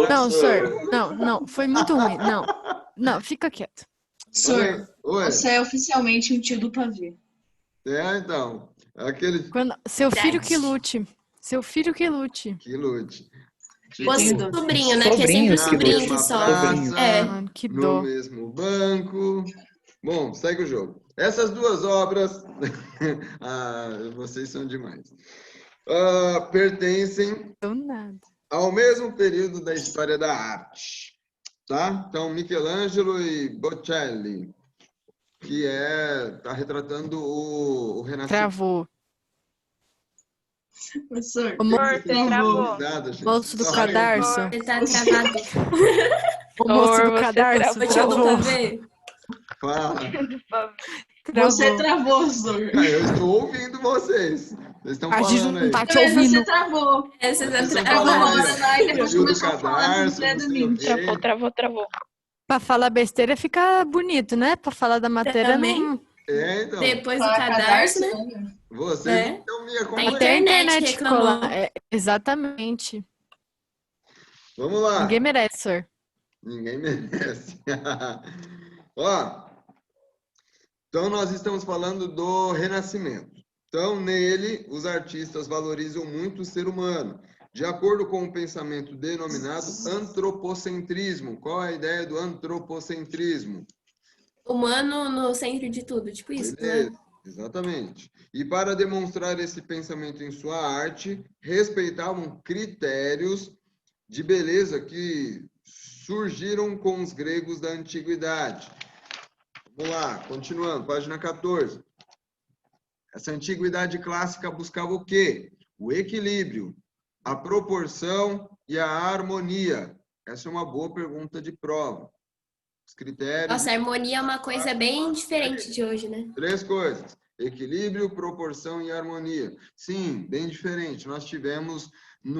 Não, senhor. Não, foi muito ruim. Não, fica quieto. Senhor, Oi. você é oficialmente um tio do pavê. Então. Aquele Seu filho que lute. Seu filho que lute. que lute. Ou sobrinho, né? Que é sempre o sobrinho que sofre. Praça, Que no dó. mesmo banco. Bom, segue o jogo. Essas duas obras, vocês são demais, pertencem Do nada. ao mesmo período da história da arte, tá? Então, Michelangelo e Botticelli, que tá retratando o Renascimento. Travou. Professor, O travou. Cuidado, gente. moço do Só- cadarço. Ele tá travado. O moço do você cadarço Vou te voltar a travou. ver. Fala. Você Travou. travou, senhor. Eu estou ouvindo vocês. Vocês estão A gente falando não aí. tá te Mas ouvindo. você travou. Essa Vocês estão travou. falando Agora lá e aí, ó. depois Gil do começou a falar Cadarço, do não José sei o Domingos. quê. Travou. Pra falar besteira fica bonito, né? Pra falar da matéria Também. não. Então, Depois do Falar cadarço, né? olha. vocês É. não estão me Até a acompanhando. Até a internet internet reclamou. colar. Exatamente. Vamos lá. Ninguém merece, senhor. Ninguém merece. Ó, então nós estamos falando do Renascimento. Então, nele, os artistas valorizam muito o ser humano, de acordo com o pensamento denominado antropocentrismo. Qual é a ideia do antropocentrismo? Humano no centro de tudo, tipo isso, né? Beleza, exatamente. E para demonstrar esse pensamento em sua arte, respeitavam critérios de beleza que surgiram com os gregos da antiguidade. Vamos lá, continuando, página 14. Essa antiguidade clássica buscava o quê? O equilíbrio, a proporção e a harmonia. Essa é uma boa pergunta de prova. Os critérios... Nossa, a harmonia é uma coisa bem diferente de hoje, né? 3 coisas: equilíbrio, proporção e harmonia. Sim, bem diferente. Nós tivemos em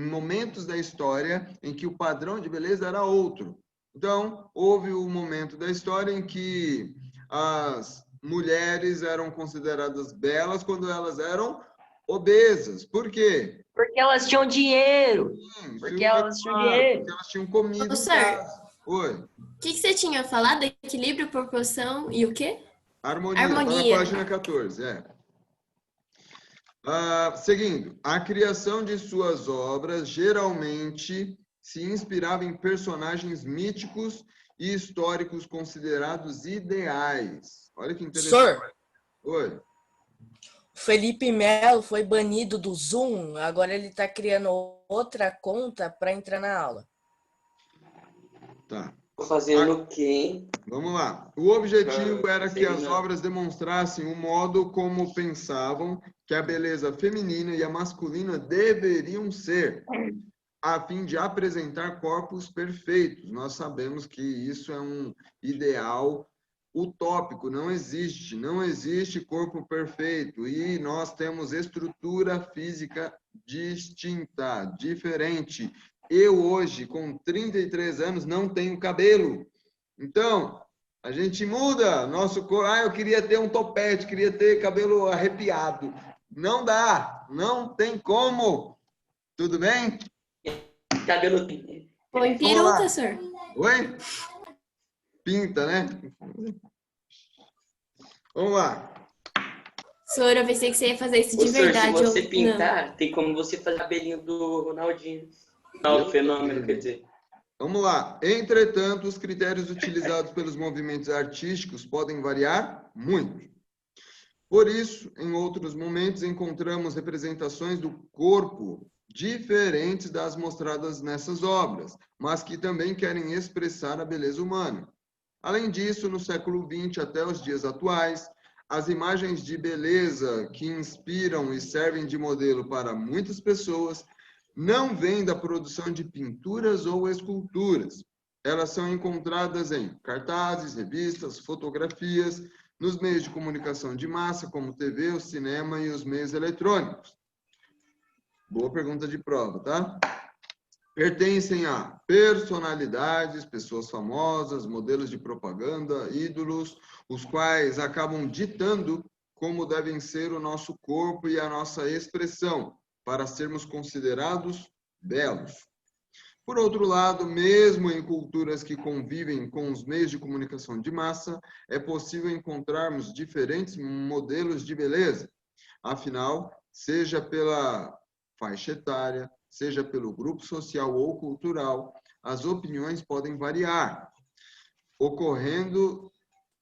momentos da história em que o padrão de beleza era outro. Então, houve um momento da história em que as mulheres eram consideradas belas quando elas eram obesas. Por quê? Porque elas tinham dinheiro. Porque elas tinham dinheiro. Porque elas tinham comida Ô, em sir, casa. Oi. o que você tinha falado? Equilíbrio, proporção e o quê? Harmonia. Tá na Harmonia. página 14, seguindo, a criação de suas obras geralmente se inspirava em personagens míticos e históricos considerados ideais. Olha que interessante. Senhor, Oi. Felipe Melo foi banido do Zoom, agora ele está criando outra conta para entrar na aula. Tá. Tô fazendo o quê, hein? Vamos lá. O objetivo era que as obras demonstrassem o modo como pensavam que a beleza feminina e a masculina deveriam ser, a fim de apresentar corpos perfeitos. Nós sabemos que isso é um ideal utópico, não existe corpo perfeito, e nós temos estrutura física distinta, diferente. Eu hoje, com 33 anos, não tenho cabelo. Então, a gente muda nosso corpo. Eu queria ter um topete, queria ter cabelo arrepiado. Não dá, não tem como. Tudo bem? Cabelo... Põe peruca, senhor. Oi? Pinta, né? Vamos lá. Senhor, eu pensei que você ia fazer isso Ô, de senhor, verdade. se você Não. pintar, tem como você fazer o cabelinho do Ronaldinho. Não, o fenômeno, quer dizer. Vamos lá. Entretanto, os critérios utilizados pelos movimentos artísticos podem variar muito. Por isso, em outros momentos, encontramos representações do corpo diferentes das mostradas nessas obras, mas que também querem expressar a beleza humana. Além disso, no século XX até os dias atuais, as imagens de beleza que inspiram e servem de modelo para muitas pessoas não vêm da produção de pinturas ou esculturas. Elas são encontradas em cartazes, revistas, fotografias, nos meios de comunicação de massa, como TV, o cinema e os meios eletrônicos. Boa pergunta de prova, tá? Pertencem a personalidades, pessoas famosas, modelos de propaganda, ídolos, os quais acabam ditando como devem ser o nosso corpo e a nossa expressão, para sermos considerados belos. Por outro lado, mesmo em culturas que convivem com os meios de comunicação de massa, é possível encontrarmos diferentes modelos de beleza. Afinal, seja pela faixa etária, seja pelo grupo social ou cultural, as opiniões podem variar, ocorrendo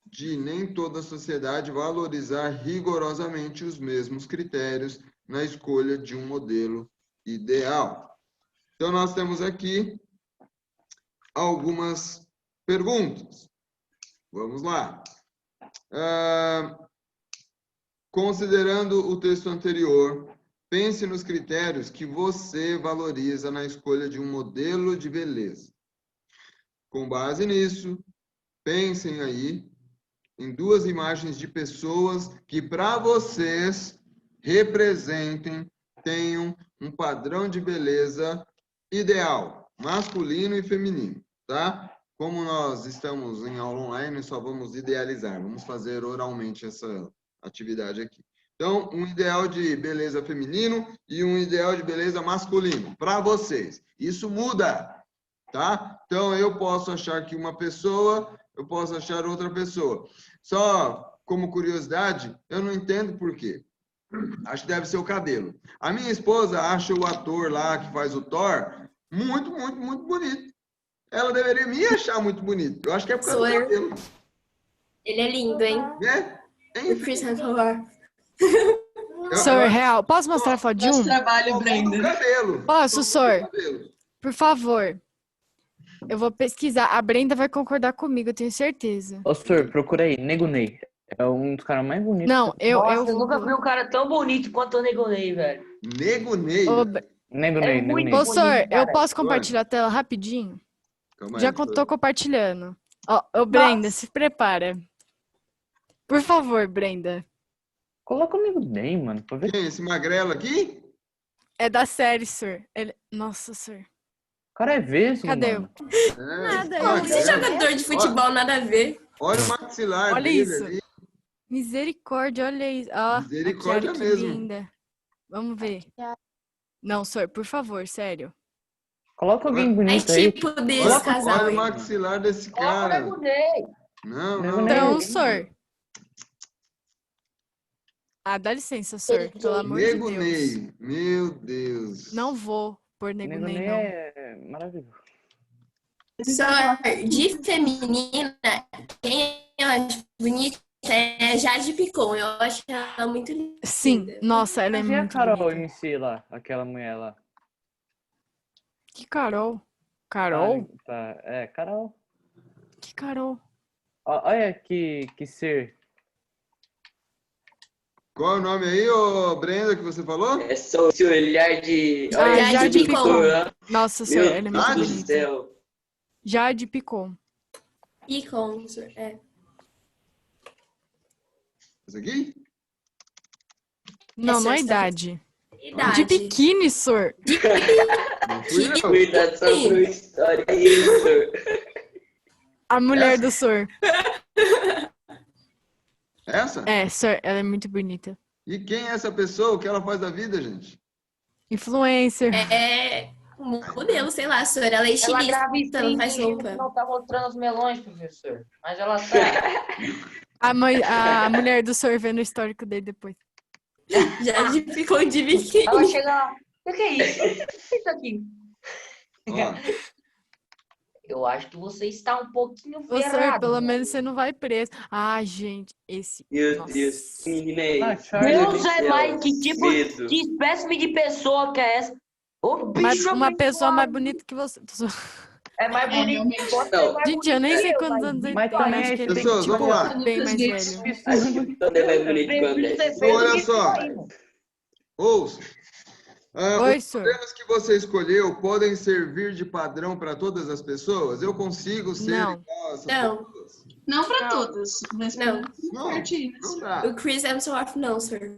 de nem toda a sociedade valorizar rigorosamente os mesmos critérios na escolha de um modelo ideal. Então, nós temos aqui algumas perguntas. Vamos lá. Considerando o texto anterior, pense nos critérios que você valoriza na escolha de um modelo de beleza. Com base nisso, pensem aí em 2 imagens de pessoas que, para vocês, representem, tenham um padrão de beleza ideal, masculino e feminino, tá? Como nós estamos em aula online, só vamos idealizar, vamos fazer oralmente essa atividade aqui. Então, um ideal de beleza feminino e um ideal de beleza masculino, para vocês. Isso muda, tá? Então, eu posso achar que uma pessoa, eu posso achar outra pessoa. Só como curiosidade, eu não entendo por quê. Acho que deve ser o cabelo. A minha esposa acha o ator lá que faz o Thor muito, muito, muito bonito. Ela deveria me achar muito bonito. Eu acho que é por causa do cabelo. Ele é lindo, hein? Né? O Chris Hemsworth. Sor, real, posso mostrar a foto de Nosso um? trabalho, Brenda. Cabelo. Posso, Sor? Por favor. Eu vou pesquisar. A Brenda vai concordar comigo, eu tenho certeza. Ô, senhor, procura aí, Nego Ney. É um dos caras mais bonitos. Não, Nossa, eu vou... nunca vi um cara tão bonito quanto o Nego Ney, velho. Nego Ney. Ô, Nego É Ney, Nego muito Ney. Ô, bonito, Sor, eu cara. posso compartilhar a tela rapidinho? Calma aí, Já deixa eu- tô compartilhando. Ó, ô, Brenda, se prepara. Por favor, Brenda. Coloca o Nego Ney, mano, pra ver. Quem? Esse magrelo aqui? É da série, Sor. Nossa, Sor. O cara é vesgo, Cadê? mano. Nada, Não, esse jogador de futebol, nada a ver. Olha o maxilar Olha dele isso. ali. Misericórdia, olha isso. Ó, Misericórdia que mesmo. linda. Vamos ver. Não, Sor, por favor, sério. Coloca alguém É bonito aí. tipo desse Olha, casal olha o aí. maxilar desse Olha o cara. Nego Ney. Não, Nego não. Ney. Então, Sor. Ah, dá licença, Sor. Pelo amor de Nego Deus. Ney. Meu Deus. Não vou pôr Nego Nego Ney, Ney não. é maravilhoso. Só de feminina, quem eu acho bonita é Jade Picon. Eu acho ela muito linda. Sim, nossa, ela é Mas e a muito Carol bonita. MC lá? Aquela mulher lá. Que Carol? Carol? Tá, é, Carol. Que Carol? Olha que ser. Qual é o nome aí, ô Brenda, que você falou? É só esse olhar de. Ah, Olha, Jade de Picon. cor, Nossa, Sor, Meu ela é muito Deus Deus do bonita. céu. Jade Picon. Picon, é. Esse aqui? Não, não é Sor, idade. Idade. De biquíni, Sor. Não fui eu. Cuidado só pro história isso. A mulher do Sor. Essa? É, Sor, ela é muito bonita. E quem é essa pessoa? O que ela faz da vida, gente? Influencer. É modelo, sei lá, Sor. Ela é Ela estilista, grava não faz streaming, roupa. não tá mostrando os melões, professor. Mas ela tá. A mulher do Sor vê no histórico dele depois. Jade Picon de biquíni. Ela chega lá. O que é isso? O que é isso aqui? Ó, Eu acho que você está um pouquinho Ô, Sor, ferrado. pelo menos você não vai preso. Ah, gente, esse... Meu Nossa. Deus, que menina é Ah, esse? Charlie. Meu Deus Deus é do mais, céu, que tipo, cedo. que espécime de pessoa que é essa? Ô, bicho Uma pessoa mais abençoado. bonita que você. É mais bonito. realmente. Pode ser Não. mais Gente, eu nem bonito sei que quantos mas anos ele Mas tem. também Acho que ele tem, pessoas, tipo, vamos lá. bem mais Lucas velho. Acho que todo é mais bonito que o André. Então, olha só. Ouça. Oi, Os Sor. modelos que você escolheu podem servir de padrão para todas as pessoas? Eu consigo ser Não. igual a essas Não. pessoas? Não para Não. todas, mas Não. para Não, partidas. não dá. O Chris Hemsworth não, Sor.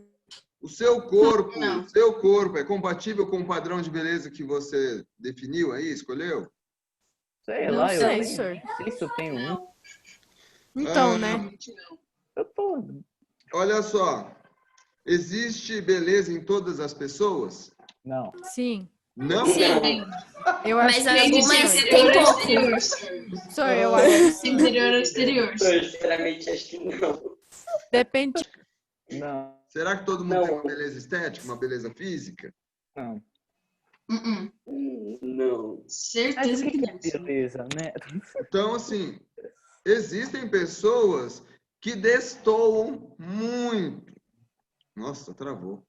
O seu corpo, Não. o seu corpo é compatível com o padrão de beleza que você definiu aí, escolheu? Sei Não lá, sei, eu nem Sor. sei se eu tenho um. Então, Ah, né? Realmente não. Eu tô. Olha só. Existe beleza em todas as pessoas? Não. Sim. Não? Sim. Eu acho Mas que algumas sim, tem Interior ao pouco. exterior, Sor. Sor, eu acho que sim. Interior ao exterior. Eu sinceramente acho que não. Depende. Não. Será que todo mundo Não. tem uma beleza estética, uma beleza física? Não. Não. Mas Certeza o que que é não. beleza, né? Então, assim, existem pessoas que destoam muito. Nossa, travou.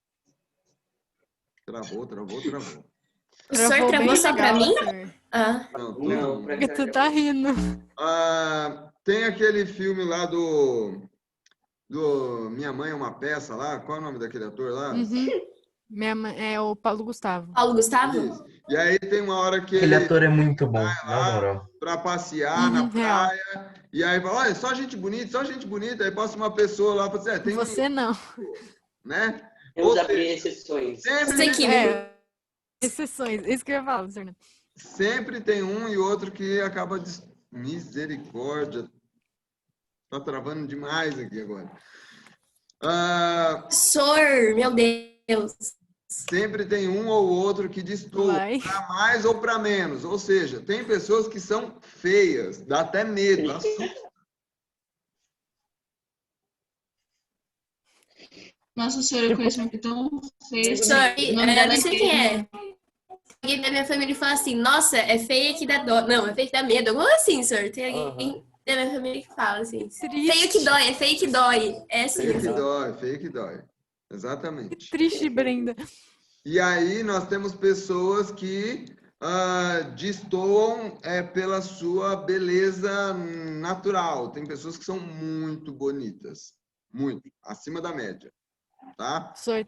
Travou. O Sor Travou travou bem só pra legal, mim? Sor. Ah, Não, Não, pra Porque cá tu não. tá rindo. Tem aquele filme lá do Minha Mãe é uma Peça lá. Qual é o nome daquele ator lá? Uhum. Minha mãe, é o Paulo Gustavo. Paulo Gustavo? Isso. E aí tem uma hora que Aquele ele ator é muito bom, na lá moral. para passear na Real. praia, e aí fala, olha, só gente bonita, aí passa uma pessoa lá e fala assim, tem um, Você não. né? Temos Ou abrir seja, exceções. sempre Você que viu. Exceções. Isso que eu ia falar, Fernando. Sempre tem um e outro que acaba misericórdia. Tá travando demais aqui agora. Sor, meu Deus. Sempre tem um ou outro que destoa Vai. para mais ou para menos. Ou seja, tem pessoas que são feias, dá até medo, assusta. Nossa senhora, eu conheço uma que é tão feia. Sor, O nome dela não sei é quem é. Alguém da minha família fala assim, nossa, é feia que dá dó. Não, é feia que dá medo. Alguma assim, senhor. Tem alguém da minha família que fala assim. Triste. Feio que dói, é feio que dói. É assim. Feio que dói, feio que dói. Exatamente. Triste, Brenda. E aí nós temos pessoas que destoam pela sua beleza natural. Tem pessoas que são muito bonitas. Muito. Acima da média. Tá? Sor,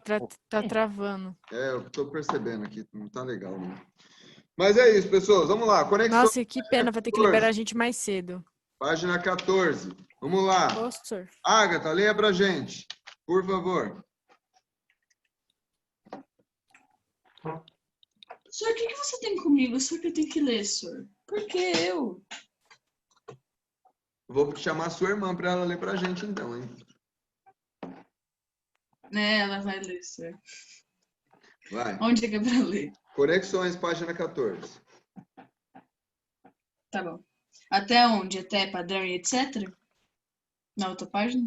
tá travando. Eu tô percebendo aqui. Não tá legal, não. Mas é isso, pessoas. Vamos lá. Conexão. Nossa, que pena, vai ter que liberar a gente mais cedo. Página 14. Vamos lá. Ô, sor. Agatha, leia pra gente. Por favor. Senhor, o que você tem comigo? Só que eu tenho que ler, senhor. Por que eu? Vou chamar a sua irmã para ela ler pra gente, então, hein? Né, ela vai ler, senhor. Vai. Onde é que é pra ler? Conexões, página 14. Tá bom. Até onde? Até padrão e etc? Na outra página?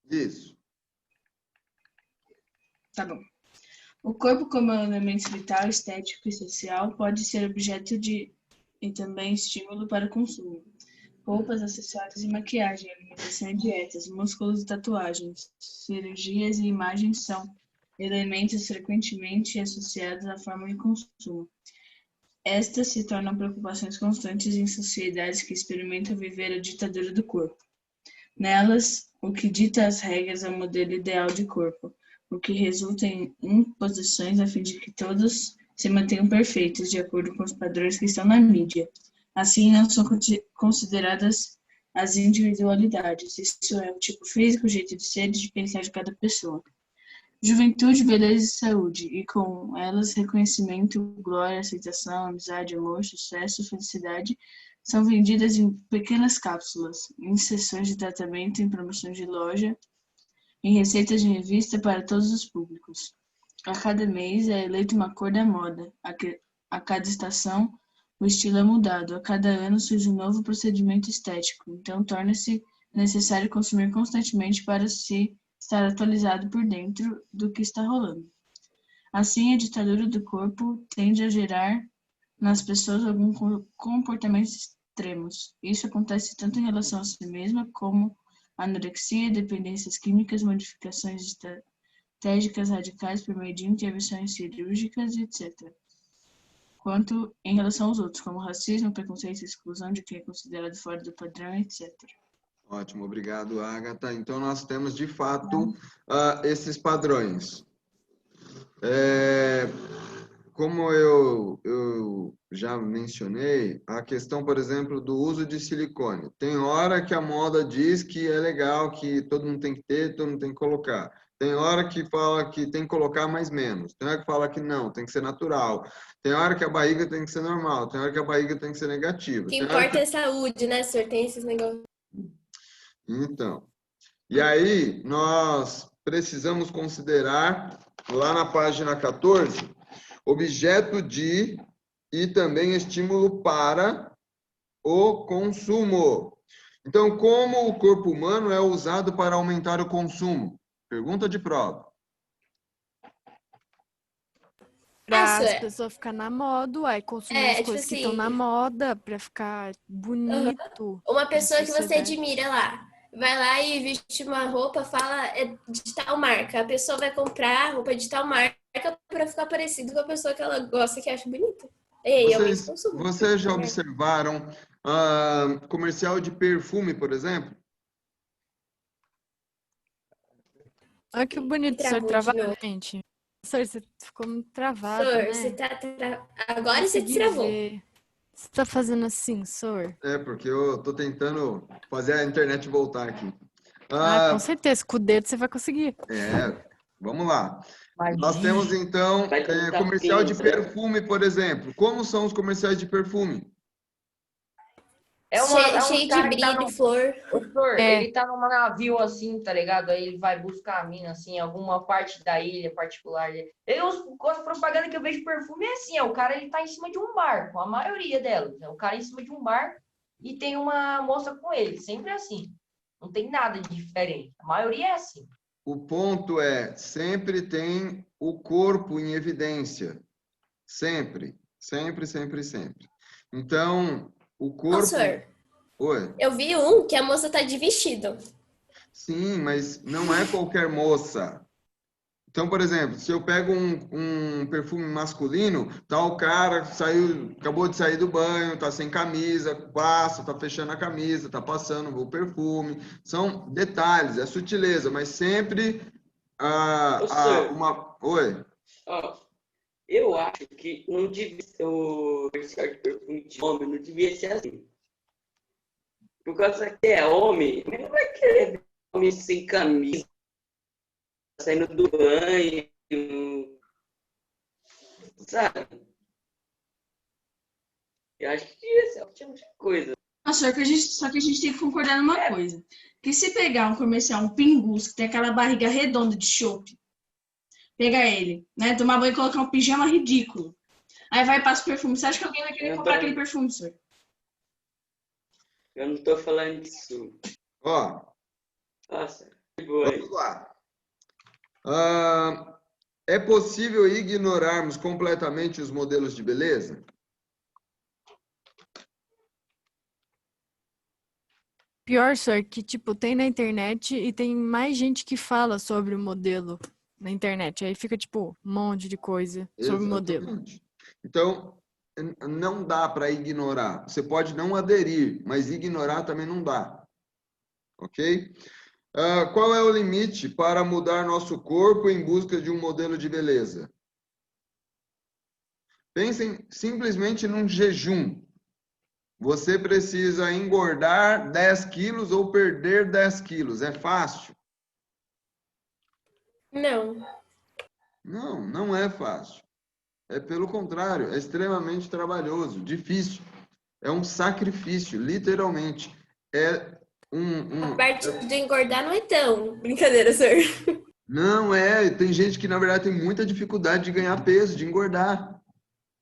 Isso. Tá bom. O corpo como elemento vital, estético e social pode ser objeto de e também estímulo para o consumo. Roupas, acessórios e maquiagem, alimentação e dietas, músculos e tatuagens, cirurgias e imagens são elementos frequentemente associados à forma de consumo. Estas se tornam preocupações constantes em sociedades que experimentam viver a ditadura do corpo. Nelas, o que dita as regras é o modelo ideal de corpo, o que resulta em imposições a fim de que todos se mantenham perfeitos, de acordo com os padrões que estão na mídia. Assim, não são consideradas as individualidades, isso é, o tipo físico, o jeito de ser e de pensar de cada pessoa. Juventude, beleza e saúde, e com elas reconhecimento, glória, aceitação, amizade, amor, sucesso, felicidade, são vendidas em pequenas cápsulas, em sessões de tratamento, em promoções de loja, em receitas de revista para todos os públicos. A cada mês é eleita uma cor da moda, a cada estação o estilo é mudado, a cada ano surge um novo procedimento estético, então torna-se necessário consumir constantemente para se estar atualizado por dentro do que está rolando. Assim, a ditadura do corpo tende a gerar nas pessoas alguns comportamentos extremos. Isso acontece tanto em relação a si mesma, como anorexia, dependências químicas, modificações estratégicas radicais por meio de intervenções cirúrgicas, etc., quanto em relação aos outros, como racismo, preconceito e exclusão de quem é considerado fora do padrão, etc. Ótimo, obrigado, Agatha. Então, nós temos, de fato, esses padrões. Como eu já mencionei, a questão, por exemplo, do uso de silicone. Tem hora que a moda diz que é legal, que todo mundo tem que ter, todo mundo tem que colocar. Tem hora que fala que tem que colocar mais menos. Tem hora que fala que não, tem que ser natural. Tem hora que a barriga tem que ser normal. Tem hora que a barriga tem que ser negativa. O que importa é saúde, né, senhor? Tem esses negócios. Então, e aí nós precisamos considerar, lá na página 14, objeto de e também estímulo para o consumo. Então, como o corpo humano é usado para aumentar o consumo? Pergunta de prova. Pra as pessoas ficarem na moda, aí consumir as tipo coisas que estão assim, na moda, pra ficar bonito. uma pessoa na que você sociedade. admira lá, vai lá e veste uma roupa, fala de tal marca. A pessoa vai comprar roupa de tal marca pra ficar parecido com a pessoa que ela gosta, que acha bonita. E aí, aumenta o consumo. Vocês já observaram comercial de perfume, por exemplo? Olha que bonito, o senhor Travou de trava novo. gente. Sor, você ficou muito travado, Sor, né? você tá agora você Consegui destravou. ver. Você tá fazendo assim, Sor? É, porque eu tô tentando fazer a internet voltar aqui. Com certeza. Com o dedo você vai conseguir. Vamos lá. Mas Nós temos, então, Vai ter um comercial de tapinha, perfume, por exemplo. Como são os comerciais de perfume? é Cheio uns de cara que tá brilho, flor. Doutor, É. ele tá num navio assim, tá ligado? Aí ele vai buscar a mina, assim, em alguma parte da ilha particular. As propagandas que eu vejo de perfume é assim, o cara ele tá em cima de um barco, a maioria delas. É o cara em cima de um barco e tem uma moça com ele, sempre assim. Não tem nada de diferente. A maioria é assim. O ponto é, sempre tem o corpo em evidência. Sempre. Sempre, sempre, sempre. Então, o Ô, corpo... sor, Oi? eu vi um que a moça tá de vestido. Sim, mas não é qualquer moça. Então, por exemplo, se eu pego um perfume masculino, tá o cara acabou de sair do banho, tá sem camisa, passa, tá fechando a camisa, tá passando o perfume. São detalhes, é sutileza, mas sempre uma... Oi? Ó, eu acho que não devia ser o comercial de perfume de homem, não devia ser assim. Por causa que é homem, não vai querer ver homem sem camisa, saindo do banho, sabe? Eu acho que devia ser um tipo de coisa. Só que a gente tem que concordar numa coisa. Que se pegar um comercial, um Pingus, que tem aquela barriga redonda de chope, pegar ele, né? Tomar banho e colocar um pijama ridículo. Aí vai passar perfume. Você acha que alguém vai querer comprar aquele perfume, senhor? Eu não tô falando disso. Ó, Nossa, que boa. vamos lá. É possível ignorarmos completamente os modelos de beleza? Pior, sor, que, tipo, tem na internet e tem mais gente que fala sobre o modelo na internet. Aí fica, tipo, um monte de coisa sobre o modelo. Exatamente. Então, não dá para ignorar. Você pode não aderir, mas ignorar também não dá. Ok? Qual é o limite para mudar nosso corpo em busca de um modelo de beleza? Pensem simplesmente num jejum. Você precisa engordar 10 quilos ou perder 10 quilos. É fácil? Não. Não, não é fácil. É pelo contrário, é extremamente trabalhoso, difícil. É um sacrifício, literalmente. A parte de engordar não é tão. Brincadeira, senhor. Não é. Tem gente que, na verdade, tem muita dificuldade de ganhar peso, de engordar.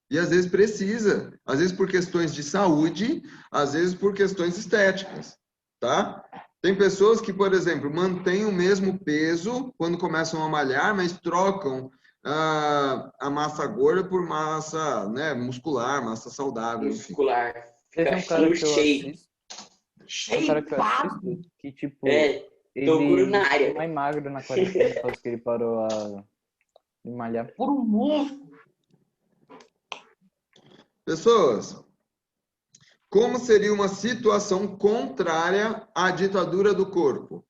E às vezes precisa. Às vezes por questões de saúde, às vezes por questões estéticas. Tá? Tem pessoas que, por exemplo, mantêm o mesmo peso quando começam a malhar, mas trocam a massa gorda por massa, né, muscular, massa saudável. Muscular. Teve um cara que eu assisto. Um cara que eu Shapeado. assisto que, tipo, Toguro na área. ficou mais magro na quarentena depois que ele parou de malhar. Por um músculo. Pessoas, como seria uma situação contrária à ditadura do corpo?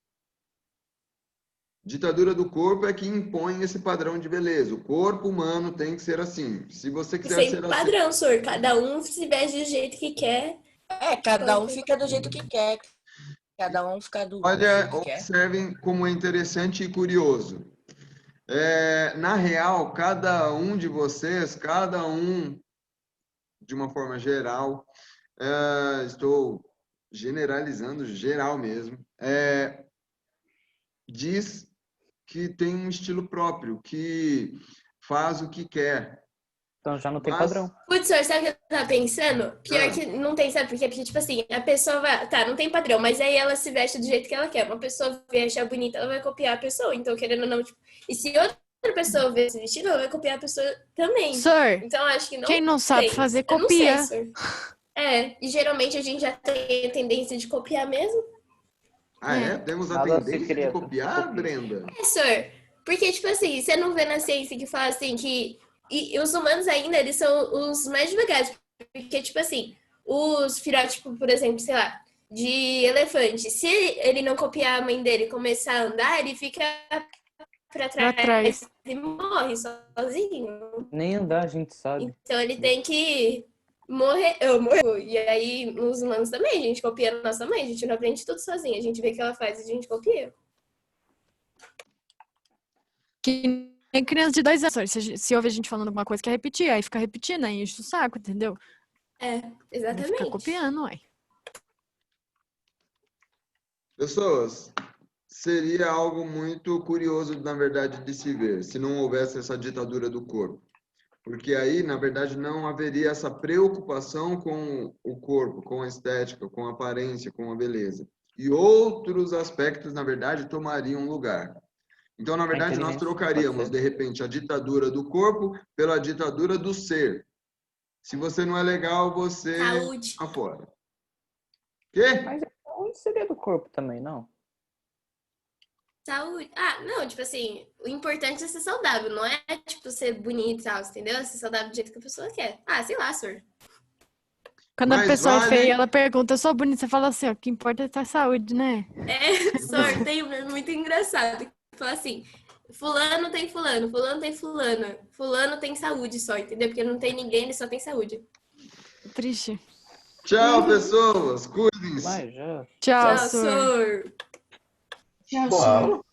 Ditadura do corpo é que impõe esse padrão de beleza. O corpo humano tem que ser assim. Se você quiser Sem ser padrão, assim... senhor. Cada um se veste do jeito que quer. Cada um fica do jeito que quer. Cada um fica do Olha, jeito que quer. observem como é interessante e curioso. Na real, cada um de vocês, cada um, de uma forma geral, estou generalizando, geral mesmo, diz que tem um estilo próprio, que faz o que quer. Então já não tem padrão. Putz, senhor, sabe o que eu tava pensando? Pior que não tem, sabe por quê? Porque, tipo assim, a pessoa vai... Tá, não tem padrão, mas aí ela se veste do jeito que ela quer. Uma pessoa vê achar bonita, ela vai copiar a pessoa. Então, querendo ou não, tipo... E se outra pessoa vê esse vestido, ela vai copiar a pessoa também. Sir, Então, acho que não quem não sabe tem. fazer, Eu não copia. sei, senhor. E geralmente a gente já tem a tendência de copiar mesmo. Temos a Nada tendência de secreto. copiar, Brenda? Senhor. Porque, tipo assim, você não vê na ciência que fala assim que... E os humanos ainda, eles são os mais devagares. Porque, tipo assim, os filhotes, tipo, por exemplo, sei lá, de elefante, se ele não copiar a mãe dele e começar a andar, ele fica pra Pra trás trás. e morre sozinho. Nem andar a gente sabe. Então ele tem que morrer. Eu morro. E aí, os humanos também, a gente copia a nossa mãe, a gente não aprende tudo sozinha. A gente vê o que ela faz e a gente copia. Que nem criança de 2 anos. Se ouve a gente falando alguma coisa, quer repetir, aí fica repetindo, aí enche o saco, entendeu? É, Aí fica exatamente. copiando, ué. Pessoas, seria algo muito curioso, na verdade, de se ver, se não houvesse essa ditadura do corpo. Porque aí, na verdade, não haveria essa preocupação com o corpo, com a estética, com a aparência, com a beleza. E outros aspectos, na verdade, tomariam lugar. Então, na A verdade, nós inteligência pode trocaríamos, ser. de repente, a ditadura do corpo pela ditadura do ser. Se você não é legal, você Saúde. afora. Quê? Mas onde seria do corpo também, não? Saúde. Ah, não, tipo assim, o importante é ser saudável, não é, tipo, ser bonito e tal, entendeu? Ser saudável do jeito que a pessoa quer. Ah, sei lá, senhor. Quando a Mas pessoa é vale- feia, ela pergunta, eu sou bonita, você fala assim, ó, o que importa é a saúde, né? É, senhor, tem um meme muito engraçado. Fala assim, fulano tem fulano, fulano tem fulana, fulano tem saúde só, entendeu? Porque não tem ninguém, ele só tem saúde. Triste. Tchau, pessoas. Cuidem-se. Mas já. Tchau, Tchau, senhor. senhor. Tchau, Boa senhor. aula.